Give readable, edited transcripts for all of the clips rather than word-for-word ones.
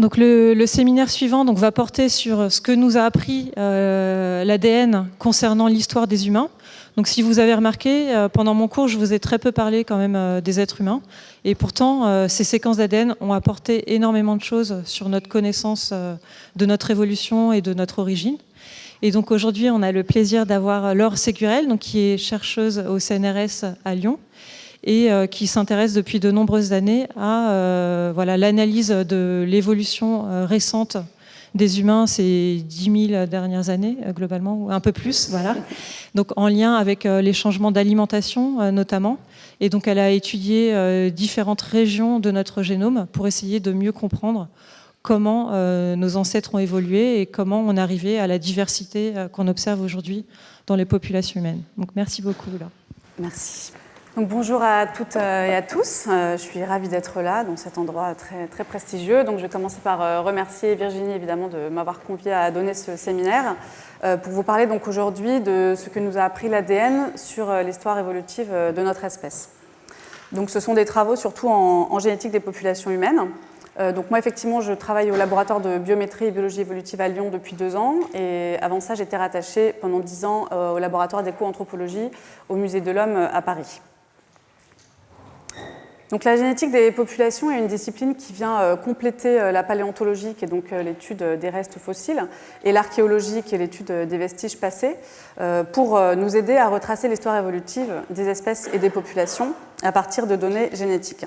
Donc le séminaire suivant donc, va porter sur ce que nous a appris l'ADN concernant l'histoire des humains. Donc si vous avez remarqué, pendant mon cours, je vous ai très peu parlé quand même des êtres humains. Et pourtant, ces séquences d'ADN ont apporté énormément de choses sur notre connaissance de notre évolution et de notre origine. Et donc aujourd'hui, on a le plaisir d'avoir Laure Ségurel, donc, qui est chercheuse au CNRS à Lyon, et qui s'intéresse depuis de nombreuses années à voilà, l'analyse de l'évolution récente des humains ces 10 000 dernières années, globalement, ou un peu plus, voilà. Donc en lien avec les changements d'alimentation, notamment. Et donc elle a étudié différentes régions de notre génome pour essayer de mieux comprendre comment nos ancêtres ont évolué et comment on est arrivé à la diversité qu'on observe aujourd'hui dans les populations humaines. Donc merci beaucoup, Laure. Merci. Donc, bonjour à toutes et à tous. Je suis ravie d'être là dans cet endroit très, très prestigieux. Donc, je vais commencer par remercier Virginie évidemment de m'avoir conviée à donner ce séminaire pour vous parler donc aujourd'hui de ce que nous a appris l'ADN sur l'histoire évolutive de notre espèce. Donc, ce sont des travaux surtout en génétique des populations humaines. Donc moi, effectivement, je travaille au laboratoire de biométrie et biologie évolutive à Lyon depuis 2 ans. Et avant ça, j'étais rattachée pendant 10 ans au laboratoire d'éco-anthropologie au Musée de l'Homme à Paris. Donc la génétique des populations est une discipline qui vient compléter la paléontologie, qui est donc l'étude des restes fossiles, et l'archéologie, qui est l'étude des vestiges passés, pour nous aider à retracer l'histoire évolutive des espèces et des populations à partir de données génétiques.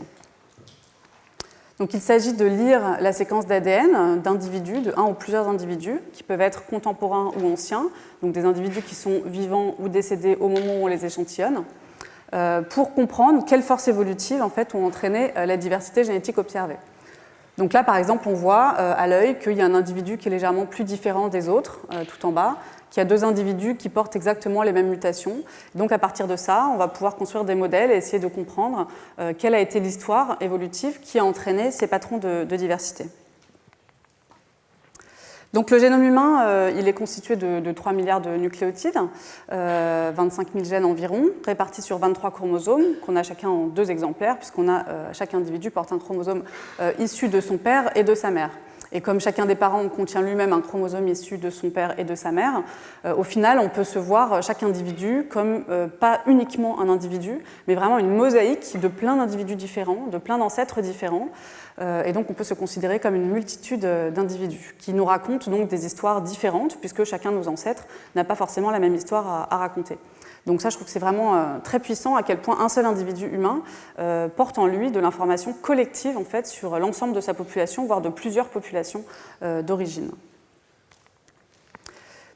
Donc il s'agit de lire la séquence d'ADN d'individus, de un ou plusieurs individus, qui peuvent être contemporains ou anciens, donc des individus qui sont vivants ou décédés au moment où on les échantillonne, pour comprendre quelles forces évolutives en fait, ont entraîné la diversité génétique observée. Donc là, par exemple, on voit à l'œil qu'il y a un individu qui est légèrement plus différent des autres, tout en bas, qu'il y a 2 individus qui portent exactement les mêmes mutations. Donc à partir de ça, on va pouvoir construire des modèles et essayer de comprendre quelle a été l'histoire évolutive qui a entraîné ces patrons de diversité. Donc le génome humain, il est constitué de 3 milliards de nucléotides, 25 000 gènes environ, répartis sur 23 chromosomes, qu'on a chacun en 2 exemplaires, puisqu'on a chaque individu porte un chromosome issu de son père et de sa mère. Et comme chacun des parents contient lui-même un chromosome issu de son père et de sa mère, au final, on peut se voir chaque individu comme pas uniquement un individu, mais vraiment une mosaïque de plein d'individus différents, de plein d'ancêtres différents. Et donc, on peut se considérer comme une multitude d'individus qui nous racontent donc des histoires différentes, puisque chacun de nos ancêtres n'a pas forcément la même histoire à raconter. Donc ça, je trouve que c'est vraiment très puissant à quel point un seul individu humain porte en lui de l'information collective en fait, sur l'ensemble de sa population, voire de plusieurs populations d'origine.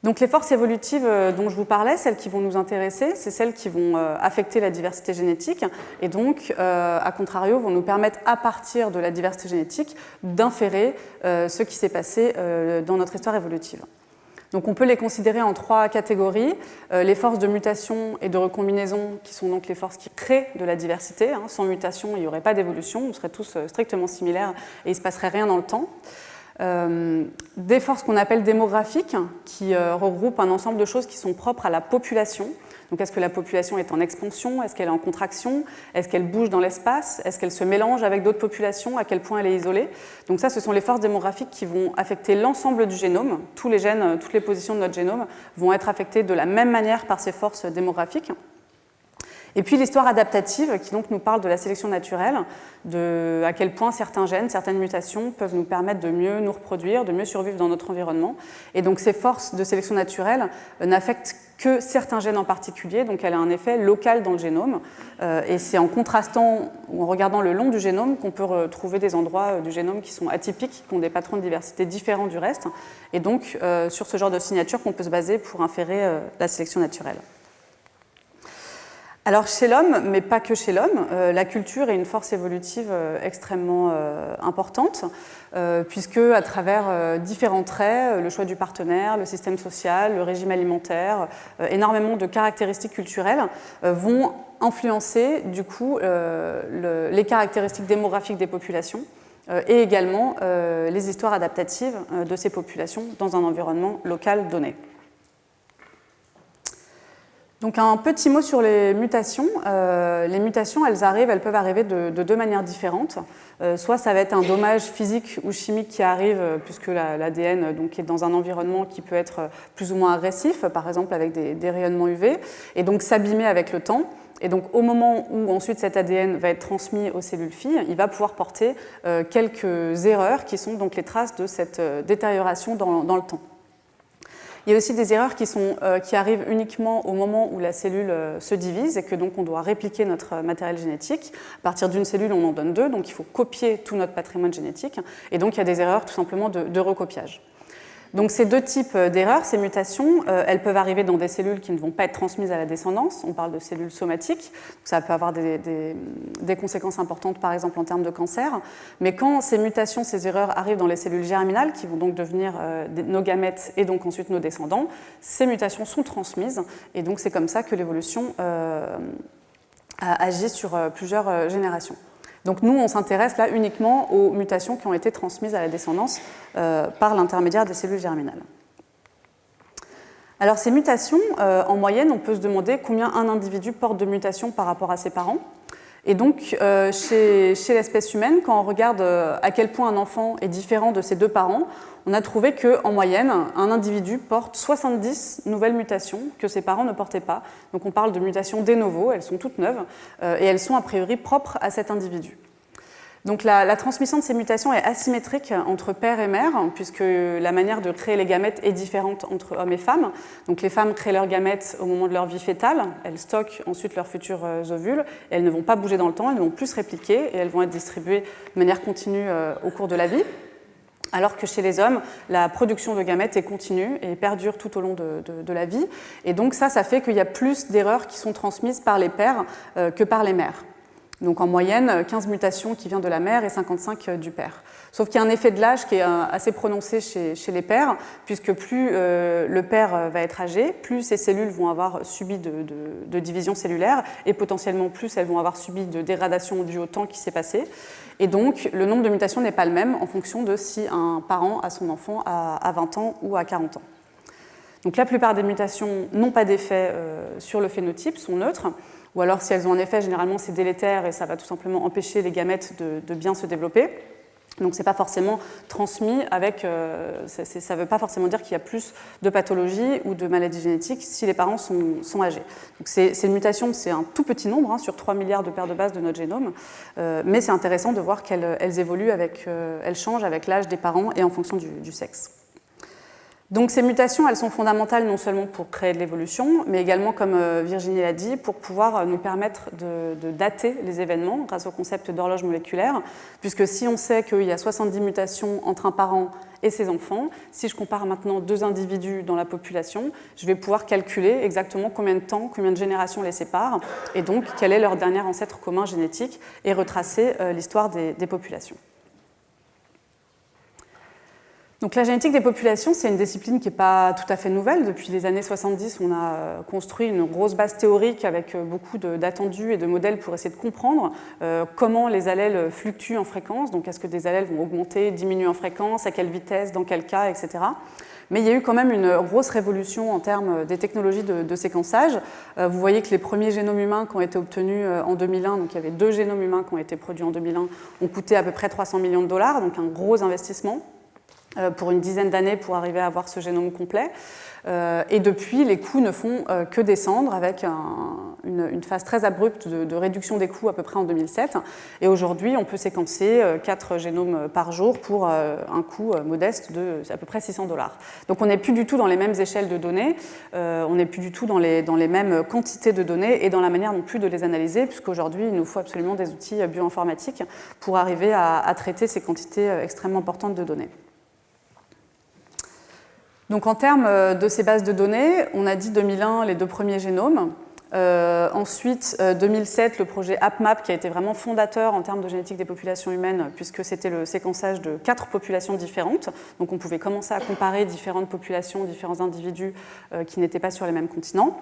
Donc les forces évolutives dont je vous parlais, celles qui vont nous intéresser, c'est celles qui vont affecter la diversité génétique et donc, à contrario, vont nous permettre, à partir de la diversité génétique, d'inférer ce qui s'est passé dans notre histoire évolutive. Donc on peut les considérer en 3 catégories. Les forces de mutation et de recombinaison, qui sont donc les forces qui créent de la diversité. Sans mutation, il n'y aurait pas d'évolution, on serait tous strictement similaires et il ne se passerait rien dans le temps. Des forces qu'on appelle démographiques, qui regroupent un ensemble de choses qui sont propres à la population. Donc est-ce que la population est en expansion? Est-ce qu'elle est en contraction? Est-ce qu'elle bouge dans l'espace? Est-ce qu'elle se mélange avec d'autres populations? À quel point elle est isolée? Donc ça, ce sont les forces démographiques qui vont affecter l'ensemble du génome. Tous les gènes, toutes les positions de notre génome vont être affectées de la même manière par ces forces démographiques. Et puis l'histoire adaptative, qui donc nous parle de la sélection naturelle, de à quel point certains gènes, certaines mutations peuvent nous permettre de mieux nous reproduire, de mieux survivre dans notre environnement. Et donc ces forces de sélection naturelle n'affectent que certains gènes en particulier, donc elle a un effet local dans le génome. Et c'est en contrastant ou en regardant le long du génome qu'on peut retrouver des endroits du génome qui sont atypiques, qui ont des patrons de diversité différents du reste. Et donc sur ce genre de signature qu'on peut se baser pour inférer la sélection naturelle. Alors chez l'homme, mais pas que chez l'homme, la culture est une force évolutive extrêmement importante, puisque à travers différents traits, le choix du partenaire, le système social, le régime alimentaire, énormément de caractéristiques culturelles vont influencer du coup les caractéristiques démographiques des populations et également les histoires adaptatives de ces populations dans un environnement local donné. Donc un petit mot sur les mutations. Les mutations, elles peuvent arriver de deux manières différentes. Soit ça va être un dommage physique ou chimique qui arrive puisque l'ADN est dans un environnement qui peut être plus ou moins agressif, par exemple avec des rayonnements UV, et donc s'abîmer avec le temps. Et donc au moment où ensuite cet ADN va être transmis aux cellules filles, il va pouvoir porter quelques erreurs qui sont donc les traces de cette détérioration dans le temps. Il y a aussi des erreurs qui arrivent uniquement au moment où la cellule se divise et que donc on doit répliquer notre matériel génétique. À partir d'une cellule, on en donne deux, donc il faut copier tout notre patrimoine génétique. Et donc il y a des erreurs tout simplement de recopiage. Donc ces deux types d'erreurs, ces mutations, elles peuvent arriver dans des cellules qui ne vont pas être transmises à la descendance. On parle de cellules somatiques. Ça peut avoir des conséquences importantes, par exemple en termes de cancer. Mais quand ces mutations, ces erreurs arrivent dans les cellules germinales, qui vont donc devenir nos gamètes et donc ensuite nos descendants, ces mutations sont transmises. Et donc c'est comme ça que l'évolution agit sur plusieurs générations. Donc nous, on s'intéresse là uniquement aux mutations qui ont été transmises à la descendance par l'intermédiaire des cellules germinales. Alors ces mutations, en moyenne, on peut se demander combien un individu porte de mutations par rapport à ses parents. Et donc chez l'espèce humaine, quand on regarde à quel point un enfant est différent de ses deux parents, on a trouvé qu'en moyenne, un individu porte 70 nouvelles mutations que ses parents ne portaient pas. Donc on parle de mutations de novo, elles sont toutes neuves, et elles sont a priori propres à cet individu. Donc la transmission de ces mutations est asymétrique entre père et mère, puisque la manière de créer les gamètes est différente entre hommes et femmes. Donc les femmes créent leurs gamètes au moment de leur vie fœtale, elles stockent ensuite leurs futurs ovules, et elles ne vont pas bouger dans le temps, elles ne vont plus se répliquer, et elles vont être distribuées de manière continue au cours de la vie. Alors que chez les hommes, la production de gamètes est continue et perdure tout au long de la vie. Et donc ça fait qu'il y a plus d'erreurs qui sont transmises par les pères que par les mères. Donc en moyenne, 15 mutations qui viennent de la mère et 55 du père. Sauf qu'il y a un effet de l'âge qui est assez prononcé chez les pères, puisque plus le père va être âgé, plus ces cellules vont avoir subi de division cellulaire, et potentiellement plus elles vont avoir subi de dégradation due au temps qui s'est passé. Et donc le nombre de mutations n'est pas le même en fonction de si un parent a son enfant à 20 ans ou à 40 ans. Donc la plupart des mutations n'ont pas d'effet sur le phénotype, sont neutres, ou alors si elles ont un effet, généralement c'est délétère et ça va tout simplement empêcher les gamètes de bien se développer. Donc ce n'est pas forcément transmis avec, ça ne veut pas forcément dire qu'il y a plus de pathologies ou de maladies génétiques si les parents sont âgés. Donc ces mutations, c'est un tout petit nombre, sur 3 milliards de paires de bases de notre génome, mais c'est intéressant de voir qu'elles évoluent, elles changent avec l'âge des parents et en fonction du sexe. Donc ces mutations, elles sont fondamentales non seulement pour créer de l'évolution, mais également, comme Virginie l'a dit, pour pouvoir nous permettre de dater les événements grâce au concept d'horloge moléculaire, puisque si on sait qu'il y a 70 mutations entre un parent et ses enfants, si je compare maintenant deux individus dans la population, je vais pouvoir calculer exactement combien de temps, combien de générations les séparent, et donc quel est leur dernier ancêtre commun génétique, et retracer l'histoire des populations. Donc la génétique des populations, c'est une discipline qui n'est pas tout à fait nouvelle. Depuis les années 70, on a construit une grosse base théorique avec beaucoup d'attendus et de modèles pour essayer de comprendre comment les allèles fluctuent en fréquence. Donc est-ce que des allèles vont augmenter, diminuer en fréquence, à quelle vitesse, dans quel cas, etc. Mais il y a eu quand même une grosse révolution en termes des technologies de séquençage. Vous voyez que les premiers génomes humains qui ont été obtenus en 2001, donc il y avait 2 génomes humains qui ont été produits en 2001, ont coûté à peu près 300 millions de dollars, donc un gros investissement pour une dizaine d'années pour arriver à avoir ce génome complet. Et depuis, les coûts ne font que descendre avec une phase très abrupte de réduction des coûts à peu près en 2007. Et aujourd'hui, on peut séquencer 4 génomes par jour pour un coût modeste de à peu près 600 $. Donc on n'est plus du tout dans les mêmes échelles de données, on n'est plus du tout dans les mêmes quantités de données et dans la manière non plus de les analyser, puisqu'aujourd'hui, il nous faut absolument des outils bioinformatiques pour arriver à traiter ces quantités extrêmement importantes de données. Donc en termes de ces bases de données, on a dit 2001 les 2 premiers génomes. Ensuite, 2007, le projet HapMap qui a été vraiment fondateur en termes de génétique des populations humaines, puisque c'était le séquençage de 4 populations différentes. Donc on pouvait commencer à comparer différentes populations, différents individus qui n'étaient pas sur les mêmes continents.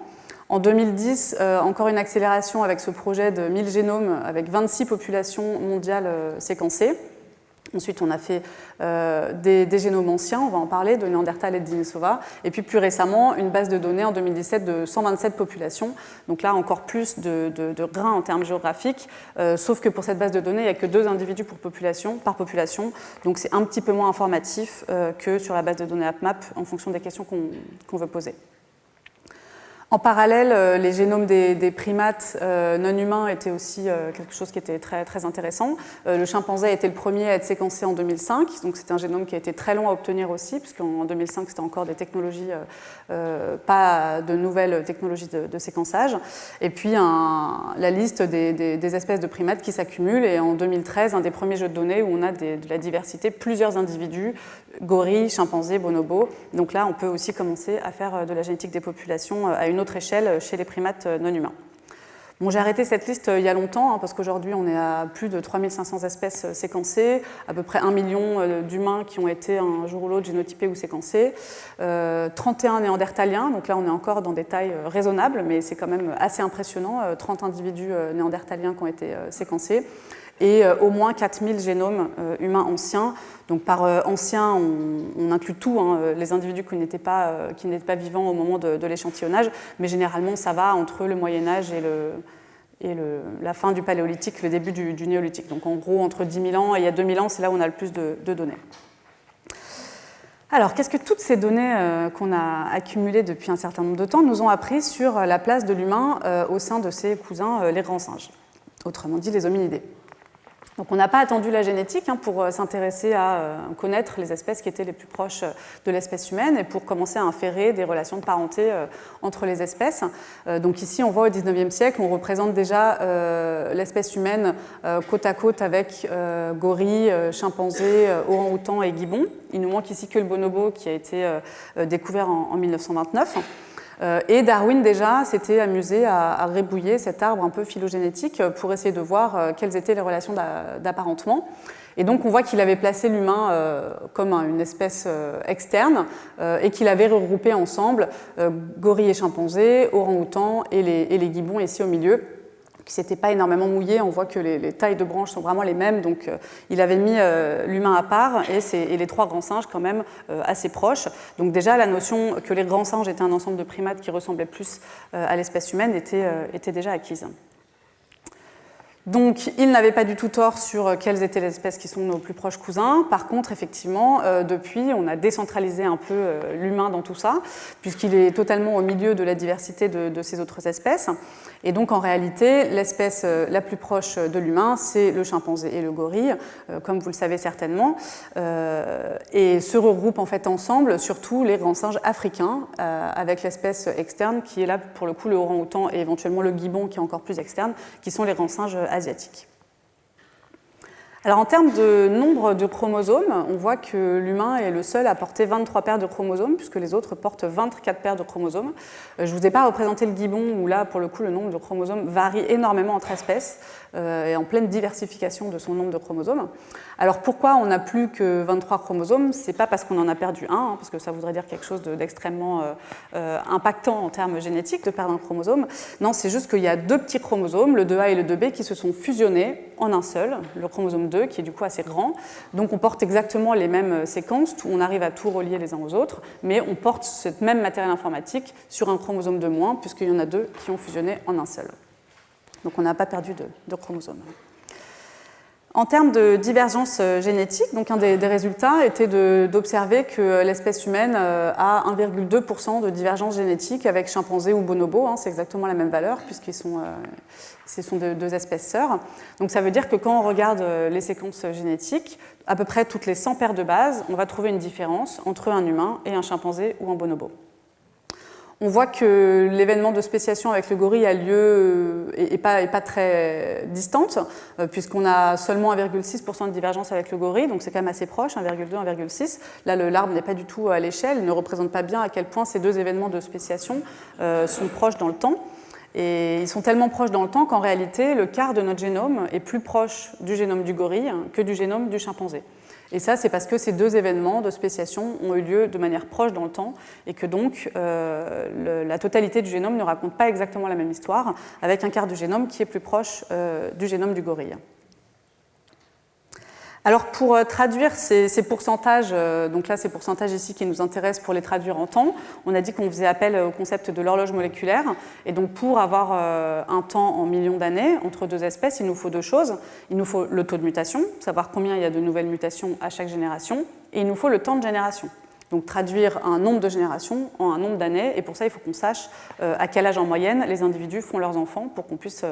En 2010, encore une accélération avec ce projet de 1000 génomes avec 26 populations mondiales séquencées. Ensuite, on a fait des génomes anciens, on va en parler, de Néandertal et de Denisova. Et puis plus récemment, une base de données en 2017 de 127 populations. Donc là, encore plus de grains en termes géographiques. Sauf que pour cette base de données, il n'y a que 2 individus par population. Donc c'est un petit peu moins informatif que sur la base de données HapMap en fonction des questions qu'on veut poser. En parallèle, les génomes des primates non humains étaient aussi quelque chose qui était très, très intéressant. Le chimpanzé a été le premier à être séquencé en 2005, donc c'est un génome qui a été très long à obtenir aussi, puisqu'en 2005 c'était encore des technologies, pas de nouvelles technologies de séquençage. Et puis la liste des espèces de primates qui s'accumulent, et en 2013, un des premiers jeux de données où on a de la diversité, plusieurs individus, gorilles, chimpanzés, bonobos. Donc là, on peut aussi commencer à faire de la génétique des populations à une autre échelle chez les primates non humains. Bon, j'ai arrêté cette liste il y a longtemps, parce qu'aujourd'hui, on est à plus de 3500 espèces séquencées, à peu près 1 million d'humains qui ont été un jour ou l'autre génotypés ou séquencés, 31 néandertaliens, donc là, on est encore dans des tailles raisonnables, mais c'est quand même assez impressionnant, 30 individus néandertaliens qui ont été séquencés, et au moins 4000 génomes humains anciens. Donc par anciens, on inclut tout, les individus qui n'étaient pas vivants au moment de l'échantillonnage, mais généralement ça va entre le Moyen-Âge et la fin du Paléolithique, le début du Néolithique. Donc en gros, entre 10 000 ans et il y a 2000 ans, c'est là où on a le plus de données. Alors, qu'est-ce que toutes ces données qu'on a accumulées depuis un certain nombre de temps nous ont appris sur la place de l'humain au sein de ses cousins, les grands singes, autrement dit les hominidés? Donc on n'a pas attendu la génétique pour s'intéresser à connaître les espèces qui étaient les plus proches de l'espèce humaine et pour commencer à inférer des relations de parenté entre les espèces. Donc ici, on voit au XIXe siècle, on représente déjà l'espèce humaine côte à côte avec gorilles, chimpanzés, orang-outans et gibbons. Il nous manque ici que le bonobo qui a été découvert en 1929. Et Darwin déjà s'était amusé à gribouiller cet arbre un peu phylogénétique pour essayer de voir quelles étaient les relations d'apparentement. Et donc on voit qu'il avait placé l'humain comme une espèce externe et qu'il avait regroupé ensemble gorilles et chimpanzés, orang-outans et les gibbons ici au milieu, qui ne s'était pas énormément mouillé. On voit que les tailles de branches sont vraiment les mêmes, donc il avait mis l'humain à part et les 3 grands singes quand même assez proches. Donc déjà la notion que les grands singes étaient un ensemble de primates qui ressemblaient plus à l'espèce humaine était déjà acquise. Donc, il n'avait pas du tout tort sur quelles étaient les espèces qui sont nos plus proches cousins. Par contre, effectivement, depuis, on a décentralisé un peu l'humain dans tout ça, puisqu'il est totalement au milieu de la diversité de ces autres espèces. Et donc, en réalité, l'espèce la plus proche de l'humain, c'est le chimpanzé et le gorille, comme vous le savez certainement, et se regroupent en fait ensemble, surtout les grands singes africains, avec l'espèce externe qui est là, pour le coup, le orang-outan et éventuellement le gibbon qui est encore plus externe, qui sont les grands singes asiatiques. Alors en termes de nombre de chromosomes, on voit que l'humain est le seul à porter 23 paires de chromosomes, puisque les autres portent 24 paires de chromosomes. Je ne vous ai pas représenté le gibbon, où là, pour le coup, le nombre de chromosomes varie énormément entre espèces, et en pleine diversification de son nombre de chromosomes. Alors pourquoi on n'a plus que 23 chromosomes? Ce n'est pas parce qu'on en a perdu un, parce que ça voudrait dire quelque chose d'extrêmement impactant en termes génétiques de perdre un chromosome. Non, c'est juste qu'il y a 2 petits chromosomes, le 2A et le 2B, qui se sont fusionnés en un seul, le chromosome 2, qui est du coup assez grand. Donc on porte exactement les mêmes séquences, on arrive à tout relier les uns aux autres, mais on porte ce même matériel informatique sur un chromosome de moins, puisqu'il y en a 2 qui ont fusionné en un seul. Donc on n'a pas perdu de chromosomes. En termes de divergence génétique, donc un des résultats était d'observer que l'espèce humaine a 1,2% de divergence génétique avec chimpanzé ou bonobo, c'est exactement la même valeur puisqu'ils sont, ce sont 2 espèces sœurs. Donc ça veut dire que quand on regarde les séquences génétiques, à peu près toutes les 100 paires de bases, on va trouver une différence entre un humain et un chimpanzé ou un bonobo. On voit que l'événement de spéciation avec le gorille a lieu et pas très distante, puisqu'on a seulement 1,6% de divergence avec le gorille, donc c'est quand même assez proche, 1,2, 1,6. Là, l'arbre n'est pas du tout à l'échelle, il ne représente pas bien à quel point ces 2 événements de spéciation sont proches dans le temps. Et ils sont tellement proches dans le temps qu'en réalité, le quart de notre génome est plus proche du génome du gorille que du génome du chimpanzé. Et ça, c'est parce que ces 2 événements de spéciation ont eu lieu de manière proche dans le temps et que donc la totalité du génome ne raconte pas exactement la même histoire, avec un quart du génome qui est plus proche du génome du gorille. Alors pour traduire ces pourcentages, donc là ces pourcentages ici qui nous intéressent pour les traduire en temps, on a dit qu'on faisait appel au concept de l'horloge moléculaire, et donc pour avoir un temps en millions d'années entre deux espèces, il nous faut deux choses. Il nous faut le taux de mutation, savoir combien il y a de nouvelles mutations à chaque génération, et il nous faut le temps de génération. Donc traduire un nombre de générations en un nombre d'années, et pour ça il faut qu'on sache à quel âge en moyenne les individus font leurs enfants pour qu'on puisse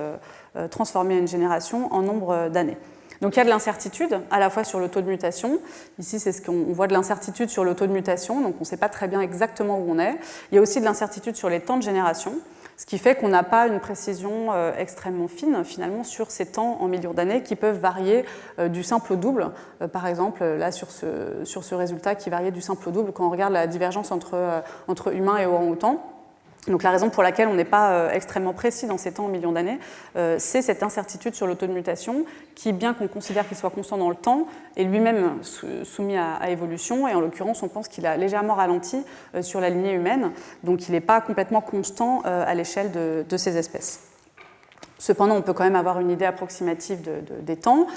transformer une génération en nombre d'années. Donc il y a de l'incertitude à la fois sur le taux de mutation. Ici, c'est ce qu'on voit de l'incertitude sur le taux de mutation, donc on ne sait pas très bien exactement où on est. Il y a aussi de l'incertitude sur les temps de génération, ce qui fait qu'on n'a pas une précision extrêmement fine finalement sur ces temps en millions d'années qui peuvent varier du simple au double. Par exemple, là sur ce résultat qui variait du simple au double quand on regarde la divergence entre humains et orang-outans. Donc la raison pour laquelle on n'est pas extrêmement précis dans ces temps en millions d'années, c'est cette incertitude sur le taux de mutation qui, bien qu'on considère qu'il soit constant dans le temps, est lui-même soumis à évolution, et en l'occurrence on pense qu'il a légèrement ralenti sur la lignée humaine, donc il n'est pas complètement constant à l'échelle de ces espèces. Cependant, on peut quand même avoir une idée approximative des temps.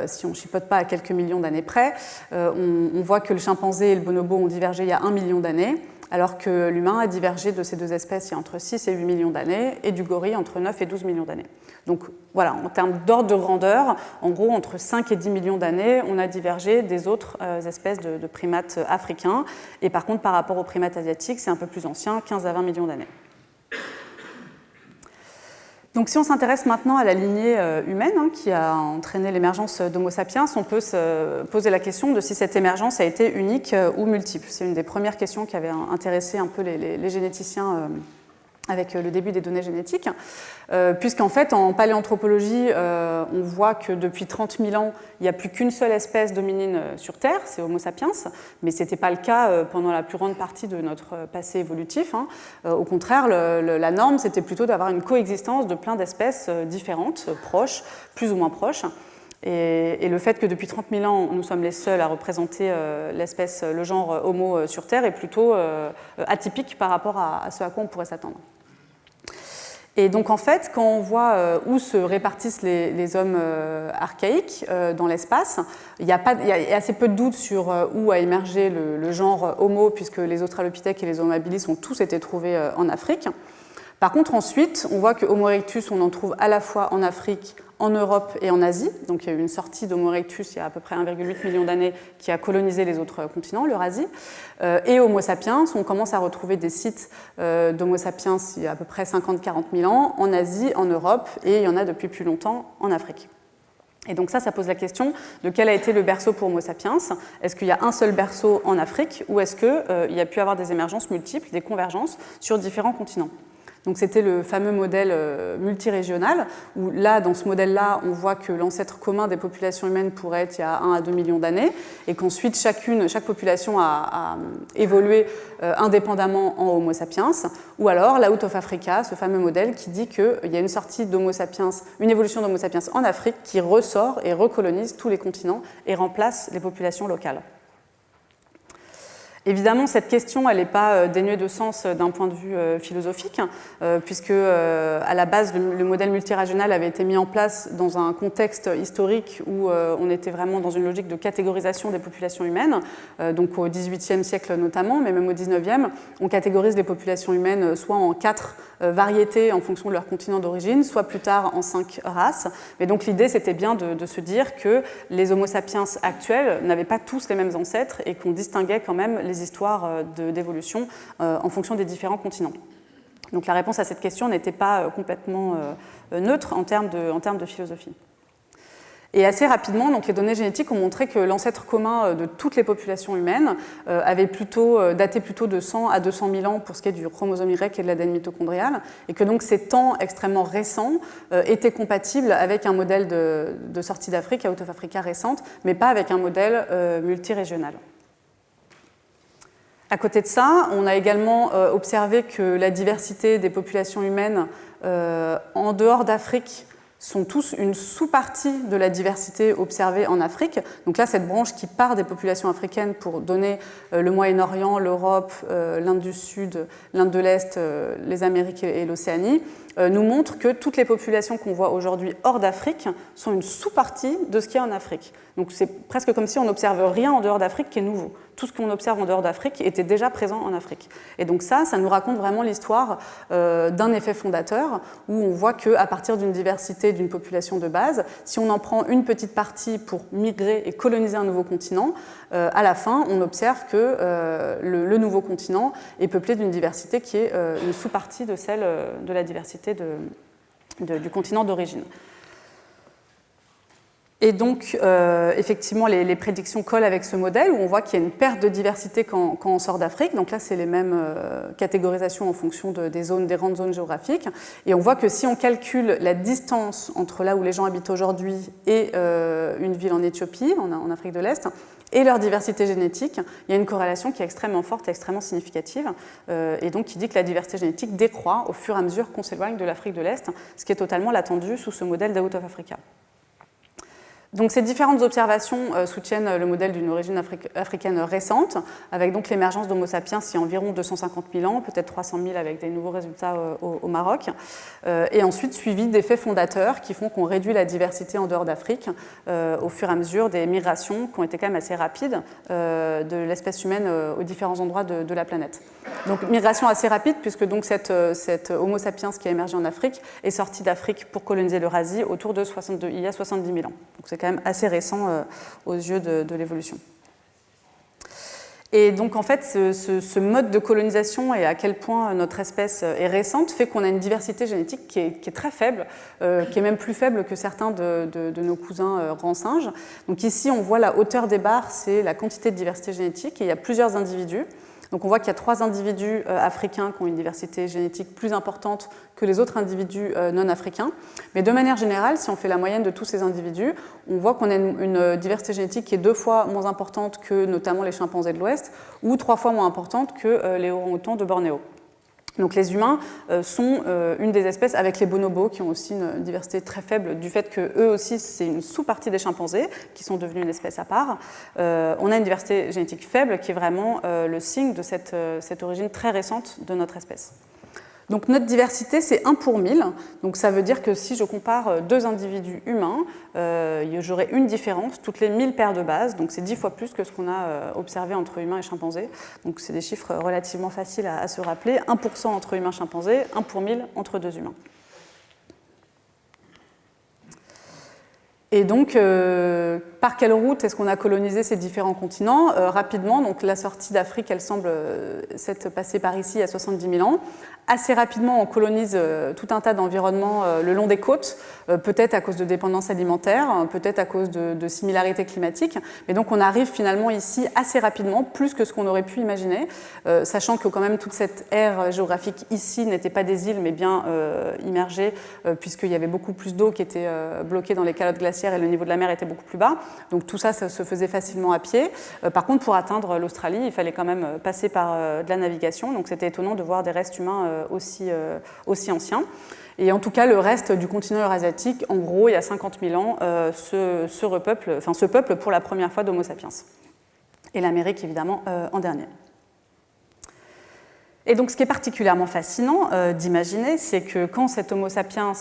Si on ne chipote pas à quelques millions d'années près, on voit que le chimpanzé et le bonobo ont divergé il y a 1 million d'années, alors que l'humain a divergé de ces deux espèces il y a entre 6 et 8 millions d'années, et du gorille entre 9 et 12 millions d'années. Donc voilà, en termes d'ordre de grandeur, en gros, entre 5 et 10 millions d'années, on a divergé des autres espèces de primates africains, et par contre, par rapport aux primates asiatiques, c'est un peu plus ancien, 15 à 20 millions d'années. Donc si on s'intéresse maintenant à la lignée humaine qui a entraîné l'émergence d'Homo sapiens, on peut se poser la question de si cette émergence a été unique ou multiple. C'est une des premières questions qui avait intéressé un peu les généticiens avec le début des données génétiques, puisqu'en fait, en paléanthropologie, on voit que depuis 30 000 ans, il n'y a plus qu'une seule espèce d'hominine sur Terre, c'est Homo sapiens, mais ce n'était pas le cas pendant la plus grande partie de notre passé évolutif. Au contraire, la norme, c'était plutôt d'avoir une coexistence de plein d'espèces différentes, proches, plus ou moins proches. Et le fait que depuis 30 000 ans, nous sommes les seuls à représenter l'espèce, le genre Homo sur Terre est plutôt atypique par rapport à ce à quoi on pourrait s'attendre. Et donc en fait, quand on voit où se répartissent les hommes archaïques dans l'espace, il y a assez peu de doutes sur où a émergé le genre Homo, puisque les Australopithèques et les Homo habilis ont tous été trouvés en Afrique. Par contre, ensuite, on voit que Homo erectus, on en trouve à la fois en Afrique, en Europe et en Asie. Donc il y a eu une sortie d'Homo erectus il y a à peu près 1,8 million d'années qui a colonisé les autres continents, l'Eurasie. Et Homo sapiens, on commence à retrouver des sites d'Homo sapiens il y a à peu près 50-40 000 ans en Asie, en Europe, et il y en a depuis plus longtemps en Afrique. Et donc ça pose la question de quel a été le berceau pour Homo sapiens. Est-ce qu'il y a un seul berceau en Afrique ou est-ce qu'il y a pu avoir des émergences multiples, des convergences sur différents continents ? Donc c'était le fameux modèle multirégional, où là, dans ce modèle-là, on voit que l'ancêtre commun des populations humaines pourrait être il y a 1 à 2 millions d'années, et qu'ensuite chaque population a évolué indépendamment en Homo sapiens, ou alors la Out of Africa, ce fameux modèle qui dit qu'il y a une sortie d'Homo sapiens, une évolution d'Homo sapiens en Afrique qui ressort et recolonise tous les continents et remplace les populations locales. Évidemment, cette question, elle n'est pas dénuée de sens d'un point de vue philosophique, puisque à la base, le modèle multirégional avait été mis en place dans un contexte historique où on était vraiment dans une logique de catégorisation des populations humaines, donc au XVIIIe siècle notamment, mais même au XIXe, on catégorise les populations humaines soit en 4 variétés en fonction de leur continent d'origine, soit plus tard en 5 races. Mais donc l'idée, c'était bien de se dire que les Homo sapiens actuels n'avaient pas tous les mêmes ancêtres et qu'on distinguait quand même les histoires d'évolution en fonction des différents continents. Donc la réponse à cette question n'était pas complètement neutre en termes de philosophie. Et assez rapidement, donc, les données génétiques ont montré que l'ancêtre commun de toutes les populations humaines avait daté plutôt de 100 à 200 000 ans pour ce qui est du chromosome Y et de l'ADN mitochondrial, et que donc ces temps extrêmement récents étaient compatibles avec un modèle de sortie d'Afrique, Out of Africa récente, mais pas avec un modèle multirégional. À côté de ça, on a également observé que la diversité des populations humaines en dehors d'Afrique sont tous une sous-partie de la diversité observée en Afrique. Donc là, cette branche qui part des populations africaines pour donner le Moyen-Orient, l'Europe, l'Inde du Sud, l'Inde de l'Est, les Amériques et l'Océanie, nous montre que toutes les populations qu'on voit aujourd'hui hors d'Afrique sont une sous-partie de ce qu'il y a en Afrique. Donc c'est presque comme si on n'observe rien en dehors d'Afrique qui est nouveau. Tout ce qu'on observe en dehors d'Afrique était déjà présent en Afrique. Et donc ça nous raconte vraiment l'histoire d'un effet fondateur, où on voit qu'à partir d'une diversité d'une population de base, si on en prend une petite partie pour migrer et coloniser un nouveau continent, à la fin, on observe que le nouveau continent est peuplé d'une diversité qui est une sous-partie de celle de la diversité du continent d'origine. Et donc, effectivement, les prédictions collent avec ce modèle où on voit qu'il y a une perte de diversité quand on sort d'Afrique. Donc là, c'est les mêmes catégorisations en fonction des grandes zones géographiques. Et on voit que si on calcule la distance entre là où les gens habitent aujourd'hui et une ville en Éthiopie, en Afrique de l'Est, et leur diversité génétique, il y a une corrélation qui est extrêmement forte et extrêmement significative, et donc qui dit que la diversité génétique décroît au fur et à mesure qu'on s'éloigne de l'Afrique de l'Est, ce qui est totalement l'attendu sous ce modèle d'Out of Africa. Donc ces différentes observations soutiennent le modèle d'une origine africaine récente, avec donc l'émergence d'Homo sapiens il y a environ 250 000 ans, peut-être 300 000 avec des nouveaux résultats au Maroc, et ensuite suivi d'effets fondateurs qui font qu'on réduit la diversité en dehors d'Afrique au fur et à mesure des migrations qui ont été quand même assez rapides de l'espèce humaine aux différents endroits de la planète. Donc migration assez rapide puisque donc cet Homo sapiens qui a émergé en Afrique est sorti d'Afrique pour coloniser l'Eurasie autour de il y a 70 000 ans. Donc c'est quand même assez récent aux yeux de l'évolution. Et donc en fait, ce mode de colonisation et à quel point notre espèce est récente fait qu'on a une diversité génétique qui est très faible, qui est même plus faible que certains de nos cousins grands singes. Donc ici, on voit la hauteur des barres, c'est la quantité de diversité génétique, et il y a plusieurs individus. Donc on voit qu'il y a 3 individus africains qui ont une diversité génétique plus importante que les autres individus non africains. Mais de manière générale, si on fait la moyenne de tous ces individus, on voit qu'on a une diversité génétique qui est 2 fois moins importante que notamment les chimpanzés de l'Ouest, ou 3 fois moins importante que les orang-outans de Bornéo. Donc les humains sont une des espèces avec les bonobos qui ont aussi une diversité très faible du fait qu'eux aussi c'est une sous-partie des chimpanzés qui sont devenus une espèce à part. On a une diversité génétique faible qui est vraiment le signe de cette origine très récente de notre espèce. Donc notre diversité, c'est 1 pour 1000. Donc ça veut dire que si je compare 2 individus humains, j'aurai une différence toutes les 1000 paires de bases. Donc c'est 10 fois plus que ce qu'on a observé entre humains et chimpanzés. Donc c'est des chiffres relativement faciles à se rappeler. 1% entre humains et chimpanzés, 1 pour 1000 entre 2 humains. Et donc, par quelle route est-ce qu'on a colonisé ces différents continents ? Rapidement, donc la sortie d'Afrique, elle semble s'être passée par ici il y a 70 000 ans. Assez rapidement, on colonise tout un tas d'environnements le long des côtes, peut-être à cause de dépendance alimentaire, peut-être à cause de similarités climatiques. Mais donc, on arrive finalement ici assez rapidement, plus que ce qu'on aurait pu imaginer, sachant que quand même toute cette aire géographique ici n'était pas des îles, mais bien immergée, puisqu'il y avait beaucoup plus d'eau qui était bloquée dans les calottes glaciaires et le niveau de la mer était beaucoup plus bas. Donc tout ça, ça se faisait facilement à pied. Par contre, pour atteindre l'Australie, il fallait quand même passer par de la navigation. Donc c'était étonnant de voir des restes humains aussi anciens. Et en tout cas, le reste du continent eurasiatique, en gros, il y a 50 000 ans, se peuple pour la première fois d'Homo sapiens. Et l'Amérique, évidemment, en dernier. Et donc, ce qui est particulièrement fascinant d'imaginer, c'est que quand cet Homo sapiens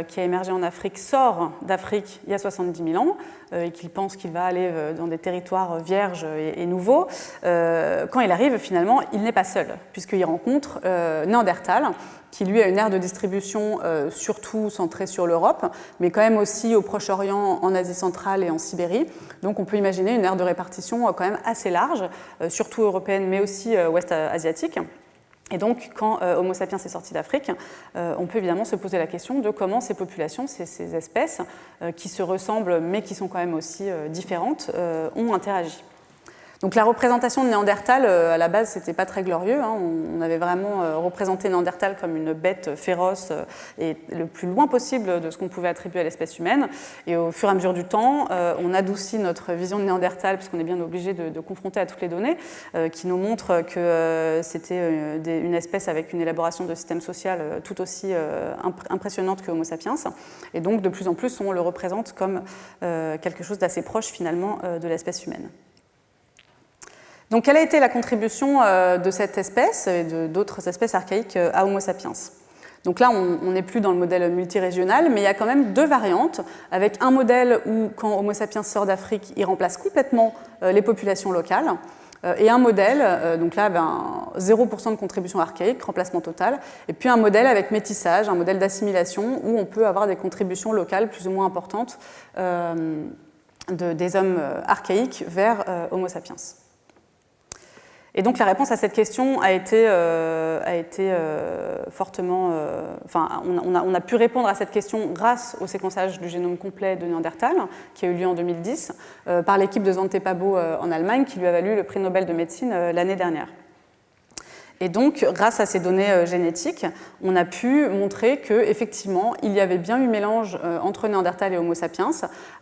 qui a émergé en Afrique sort d'Afrique il y a 70 000 ans, et qu'il pense qu'il va aller dans des territoires vierges et nouveaux, quand il arrive, finalement, il n'est pas seul, puisqu'il rencontre Néandertal, qui lui a une aire de distribution surtout centrée sur l'Europe, mais quand même aussi au Proche-Orient, en Asie centrale et en Sibérie. Donc on peut imaginer une aire de répartition quand même assez large, surtout européenne, mais aussi ouest-asiatique. Et donc, quand Homo sapiens est sorti d'Afrique, on peut évidemment se poser la question de comment ces populations, ces espèces, qui se ressemblent mais qui sont quand même aussi différentes, ont interagi. Donc la représentation de Néandertal, à la base, c'était pas très glorieux. Hein. On avait vraiment représenté Néandertal comme une bête féroce et le plus loin possible de ce qu'on pouvait attribuer à l'espèce humaine. Et au fur et à mesure du temps, on adoucit notre vision de Néandertal, puisqu'on est bien obligé de confronter à toutes les données, qui nous montrent que c'était une espèce avec une élaboration de système social tout aussi impressionnante que Homo sapiens. Et donc, de plus en plus, on le représente comme quelque chose d'assez proche, finalement, de l'espèce humaine. Donc, quelle a été la contribution de cette espèce et d'autres espèces archaïques à Homo sapiens? Donc là, on n'est plus dans le modèle multirégional, mais il y a quand même deux variantes, avec un modèle où, quand Homo sapiens sort d'Afrique, il remplace complètement les populations locales, et un modèle, donc là, 0% de contribution archaïque, remplacement total, et puis un modèle avec métissage, un modèle d'assimilation, où on peut avoir des contributions locales plus ou moins importantes des hommes archaïques vers Homo sapiens. Et donc la réponse à cette question a été fortement... on a pu répondre à cette question grâce au séquençage du génome complet de Néandertal, qui a eu lieu en 2010, par l'équipe de Svante Pääbo en Allemagne, qui lui a valu le prix Nobel de médecine l'année dernière. Et donc, grâce à ces données génétiques, on a pu montrer qu'effectivement, il y avait bien eu mélange entre Néandertal et Homo sapiens.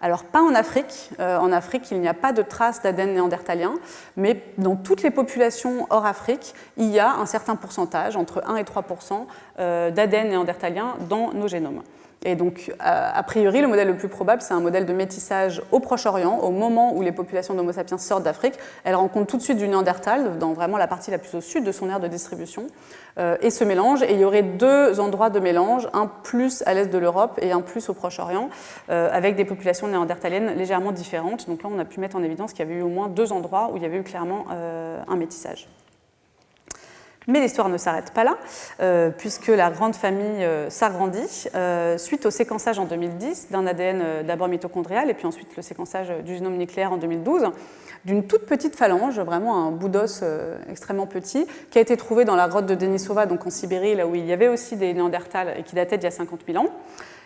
Alors, pas en Afrique. En Afrique, il n'y a pas de traces d'ADN néandertalien, mais dans toutes les populations hors Afrique, il y a un certain pourcentage, entre 1 et 3% d'ADN néandertalien dans nos génomes. Et donc, a priori, le modèle le plus probable, c'est un modèle de métissage au Proche-Orient, au moment où les populations d'Homo sapiens sortent d'Afrique. Elles rencontrent tout de suite du Néandertal, dans vraiment la partie la plus au sud de son aire de distribution, et se mélangent. Et il y aurait deux endroits de mélange, un plus à l'est de l'Europe et un plus au Proche-Orient, avec des populations néandertaliennes légèrement différentes. Donc là, on a pu mettre en évidence qu'il y avait eu au moins deux endroits où il y avait eu clairement un métissage. Mais l'histoire ne s'arrête pas là, puisque la grande famille s'agrandit suite au séquençage en 2010 d'un ADN d'abord mitochondrial et puis ensuite le séquençage du génome nucléaire en 2012 d'une toute petite phalange, vraiment un bout d'os extrêmement petit, qui a été trouvé dans la grotte de Denisova, donc en Sibérie, là où il y avait aussi des Néandertals et qui datait d'il y a 50 000 ans.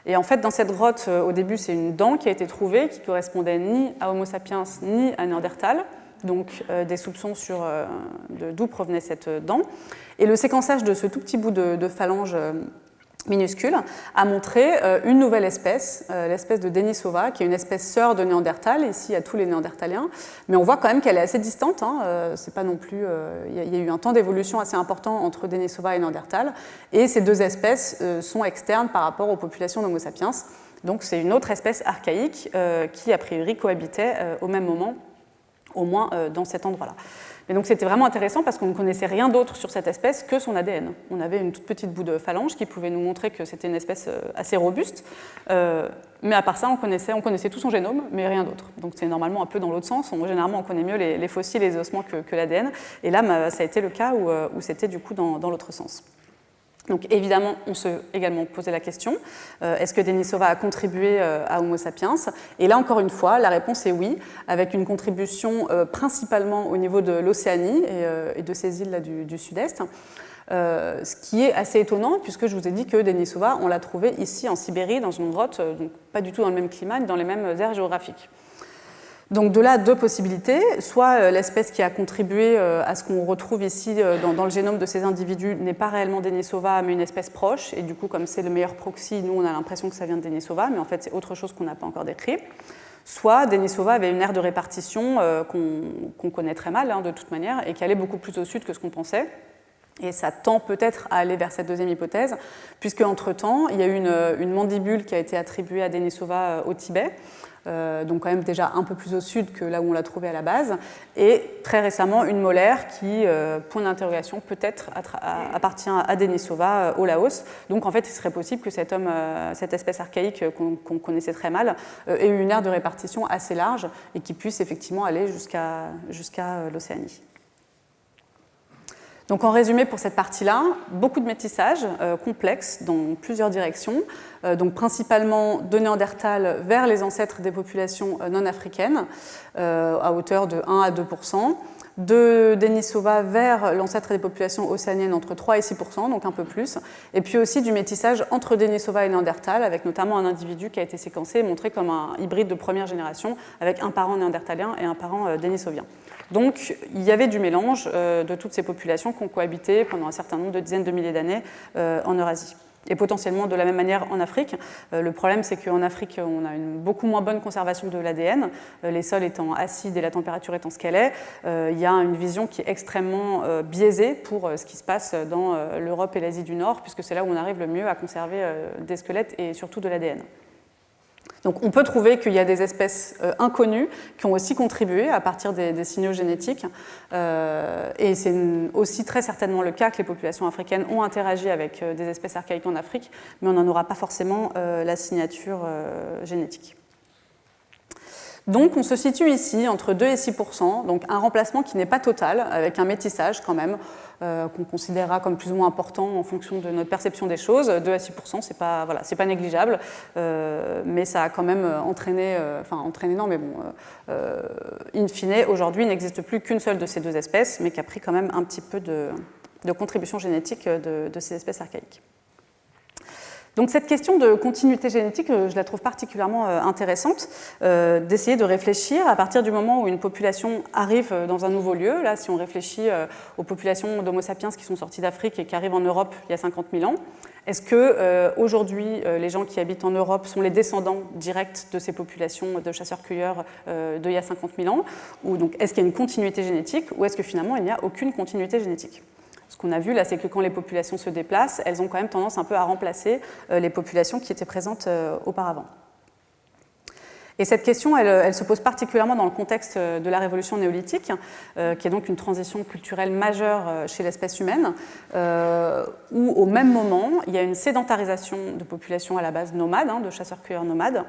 Et en fait, dans cette grotte, au début, c'est une dent qui a été trouvée, qui correspondait ni à Homo sapiens ni à Néandertal. Donc des soupçons sur d'où provenait cette dent. Et le séquençage de ce tout petit bout de phalange minuscule a montré une nouvelle espèce, l'espèce de Denisova, qui est une espèce sœur de Néandertal, ici à tous les Néandertaliens, mais on voit quand même qu'elle est assez distante, hein, c'est pas non plus, il y a eu un temps d'évolution assez important entre Denisova et Néandertal, et ces deux espèces sont externes par rapport aux populations d'Homo sapiens, donc c'est une autre espèce archaïque qui a priori cohabitait au même moment, au moins dans cet endroit-là. Mais donc c'était vraiment intéressant parce qu'on ne connaissait rien d'autre sur cette espèce que son ADN. On avait une toute petite bout de phalange qui pouvait nous montrer que c'était une espèce assez robuste, mais à part ça, on connaissait tout son génome, mais rien d'autre. Donc c'est normalement un peu dans l'autre sens. Généralement, on connaît mieux les fossiles et les ossements que l'ADN, et là, ça a été le cas où c'était du coup dans l'autre sens. Donc évidemment, on s'est également posé la question, est-ce que Denisova a contribué à Homo sapiens? Et là, encore une fois, la réponse est oui, avec une contribution principalement au niveau de l'Océanie et de ces îles là du sud-est, ce qui est assez étonnant, puisque je vous ai dit que Denisova, on l'a trouvé ici en Sibérie, dans une grotte, donc pas du tout dans le même climat, ni dans les mêmes aires géographiques. Donc de là, deux possibilités, soit l'espèce qui a contribué à ce qu'on retrouve ici dans le génome de ces individus n'est pas réellement Denisova, mais une espèce proche, et du coup, comme c'est le meilleur proxy, nous on a l'impression que ça vient de Denisova, mais en fait c'est autre chose qu'on n'a pas encore décrit. Soit Denisova avait une aire de répartition qu'on connaît très mal, hein, de toute manière, et qui allait beaucoup plus au sud que ce qu'on pensait. Et ça tend peut-être à aller vers cette deuxième hypothèse, puisque entre-temps, il y a eu une mandibule qui a été attribuée à Denisova au Tibet, donc quand même déjà un peu plus au sud que là où on l'a trouvé à la base, et très récemment une molaire qui, point d'interrogation, peut-être appartient à Denisova au Laos. Donc en fait, il serait possible que cette espèce archaïque qu'on connaissait très mal ait eu une aire de répartition assez large et qui puisse effectivement aller jusqu'à l'Océanie. Donc en résumé pour cette partie-là, beaucoup de métissage complexe dans plusieurs directions, donc principalement de Néandertal vers les ancêtres des populations non africaines, à hauteur de 1 à 2%, de Denisova vers l'ancêtre des populations océaniennes entre 3 et 6%, donc un peu plus, et puis aussi du métissage entre Denisova et Néandertal, avec notamment un individu qui a été séquencé et montré comme un hybride de première génération, avec un parent néandertalien et un parent denisovien. Donc il y avait du mélange de toutes ces populations qui ont cohabité pendant un certain nombre de dizaines de milliers d'années en Eurasie. Et potentiellement de la même manière en Afrique. Le problème, c'est qu'en Afrique, on a une beaucoup moins bonne conservation de l'ADN, les sols étant acides et la température étant ce qu'elle est. Il y a une vision qui est extrêmement biaisée pour ce qui se passe dans l'Europe et l'Asie du Nord, puisque c'est là où on arrive le mieux à conserver des squelettes et surtout de l'ADN. Donc on peut trouver qu'il y a des espèces inconnues qui ont aussi contribué à partir des signaux génétiques. Et c'est aussi très certainement le cas que les populations africaines ont interagi avec des espèces archaïques en Afrique, mais on n'en aura pas forcément la signature génétique. Donc on se situe ici entre 2 et 6%, donc un remplacement qui n'est pas total, avec un métissage quand même, qu'on considérera comme plus ou moins important en fonction de notre perception des choses. 2 à 6%, c'est pas négligeable, mais ça a quand même entraîné non, mais bon, in fine, aujourd'hui, il n'existe plus qu'une seule de ces deux espèces, mais qui a pris quand même un petit peu de contribution génétique de ces espèces archaïques. Donc cette question de continuité génétique, je la trouve particulièrement intéressante, d'essayer de réfléchir à partir du moment où une population arrive dans un nouveau lieu. Là, si on réfléchit aux populations d'Homo sapiens qui sont sorties d'Afrique et qui arrivent en Europe il y a 50 000 ans, est-ce qu'aujourd'hui, les gens qui habitent en Europe sont les descendants directs de ces populations de chasseurs-cueilleurs d'il y a 50 000 ans? Ou donc, est-ce qu'il y a une continuité génétique ou est-ce que finalement, il n'y a aucune continuité génétique? Ce qu'on a vu là, c'est que quand les populations se déplacent, elles ont quand même tendance un peu à remplacer les populations qui étaient présentes auparavant. Et cette question, elle se pose particulièrement dans le contexte de la révolution néolithique, qui est donc une transition culturelle majeure chez l'espèce humaine, où au même moment, il y a une sédentarisation de populations à la base nomades, de chasseurs-cueilleurs nomades,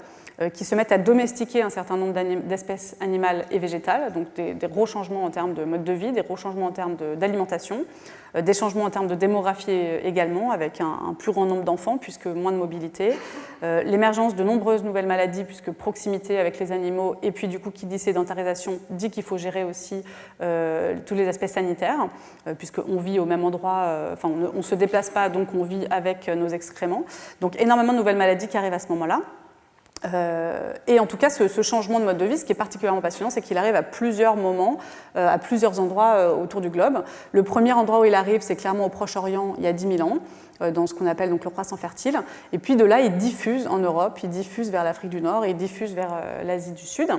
qui se mettent à domestiquer un certain nombre d'espèces animales et végétales, donc des gros changements en termes de mode de vie, des gros changements en termes d'alimentation, des changements en termes de démographie également, avec un plus grand nombre d'enfants, puisque moins de mobilité, l'émergence de nombreuses nouvelles maladies, puisque proximité avec les animaux, et puis du coup, qui dit sédentarisation, dit qu'il faut gérer aussi tous les aspects sanitaires, puisqu'on vit au même endroit, on ne se déplace pas, donc on vit avec nos excréments. Donc énormément de nouvelles maladies qui arrivent à ce moment-là. Et en tout cas, ce changement de mode de vie, ce qui est particulièrement passionnant, c'est qu'il arrive à plusieurs moments, à plusieurs endroits autour du globe. Le premier endroit où il arrive, c'est clairement au Proche-Orient, il y a 10 000 ans, dans ce qu'on appelle donc le croissant fertile. Et puis de là, il diffuse en Europe, il diffuse vers l'Afrique du Nord, et il diffuse vers l'Asie du Sud.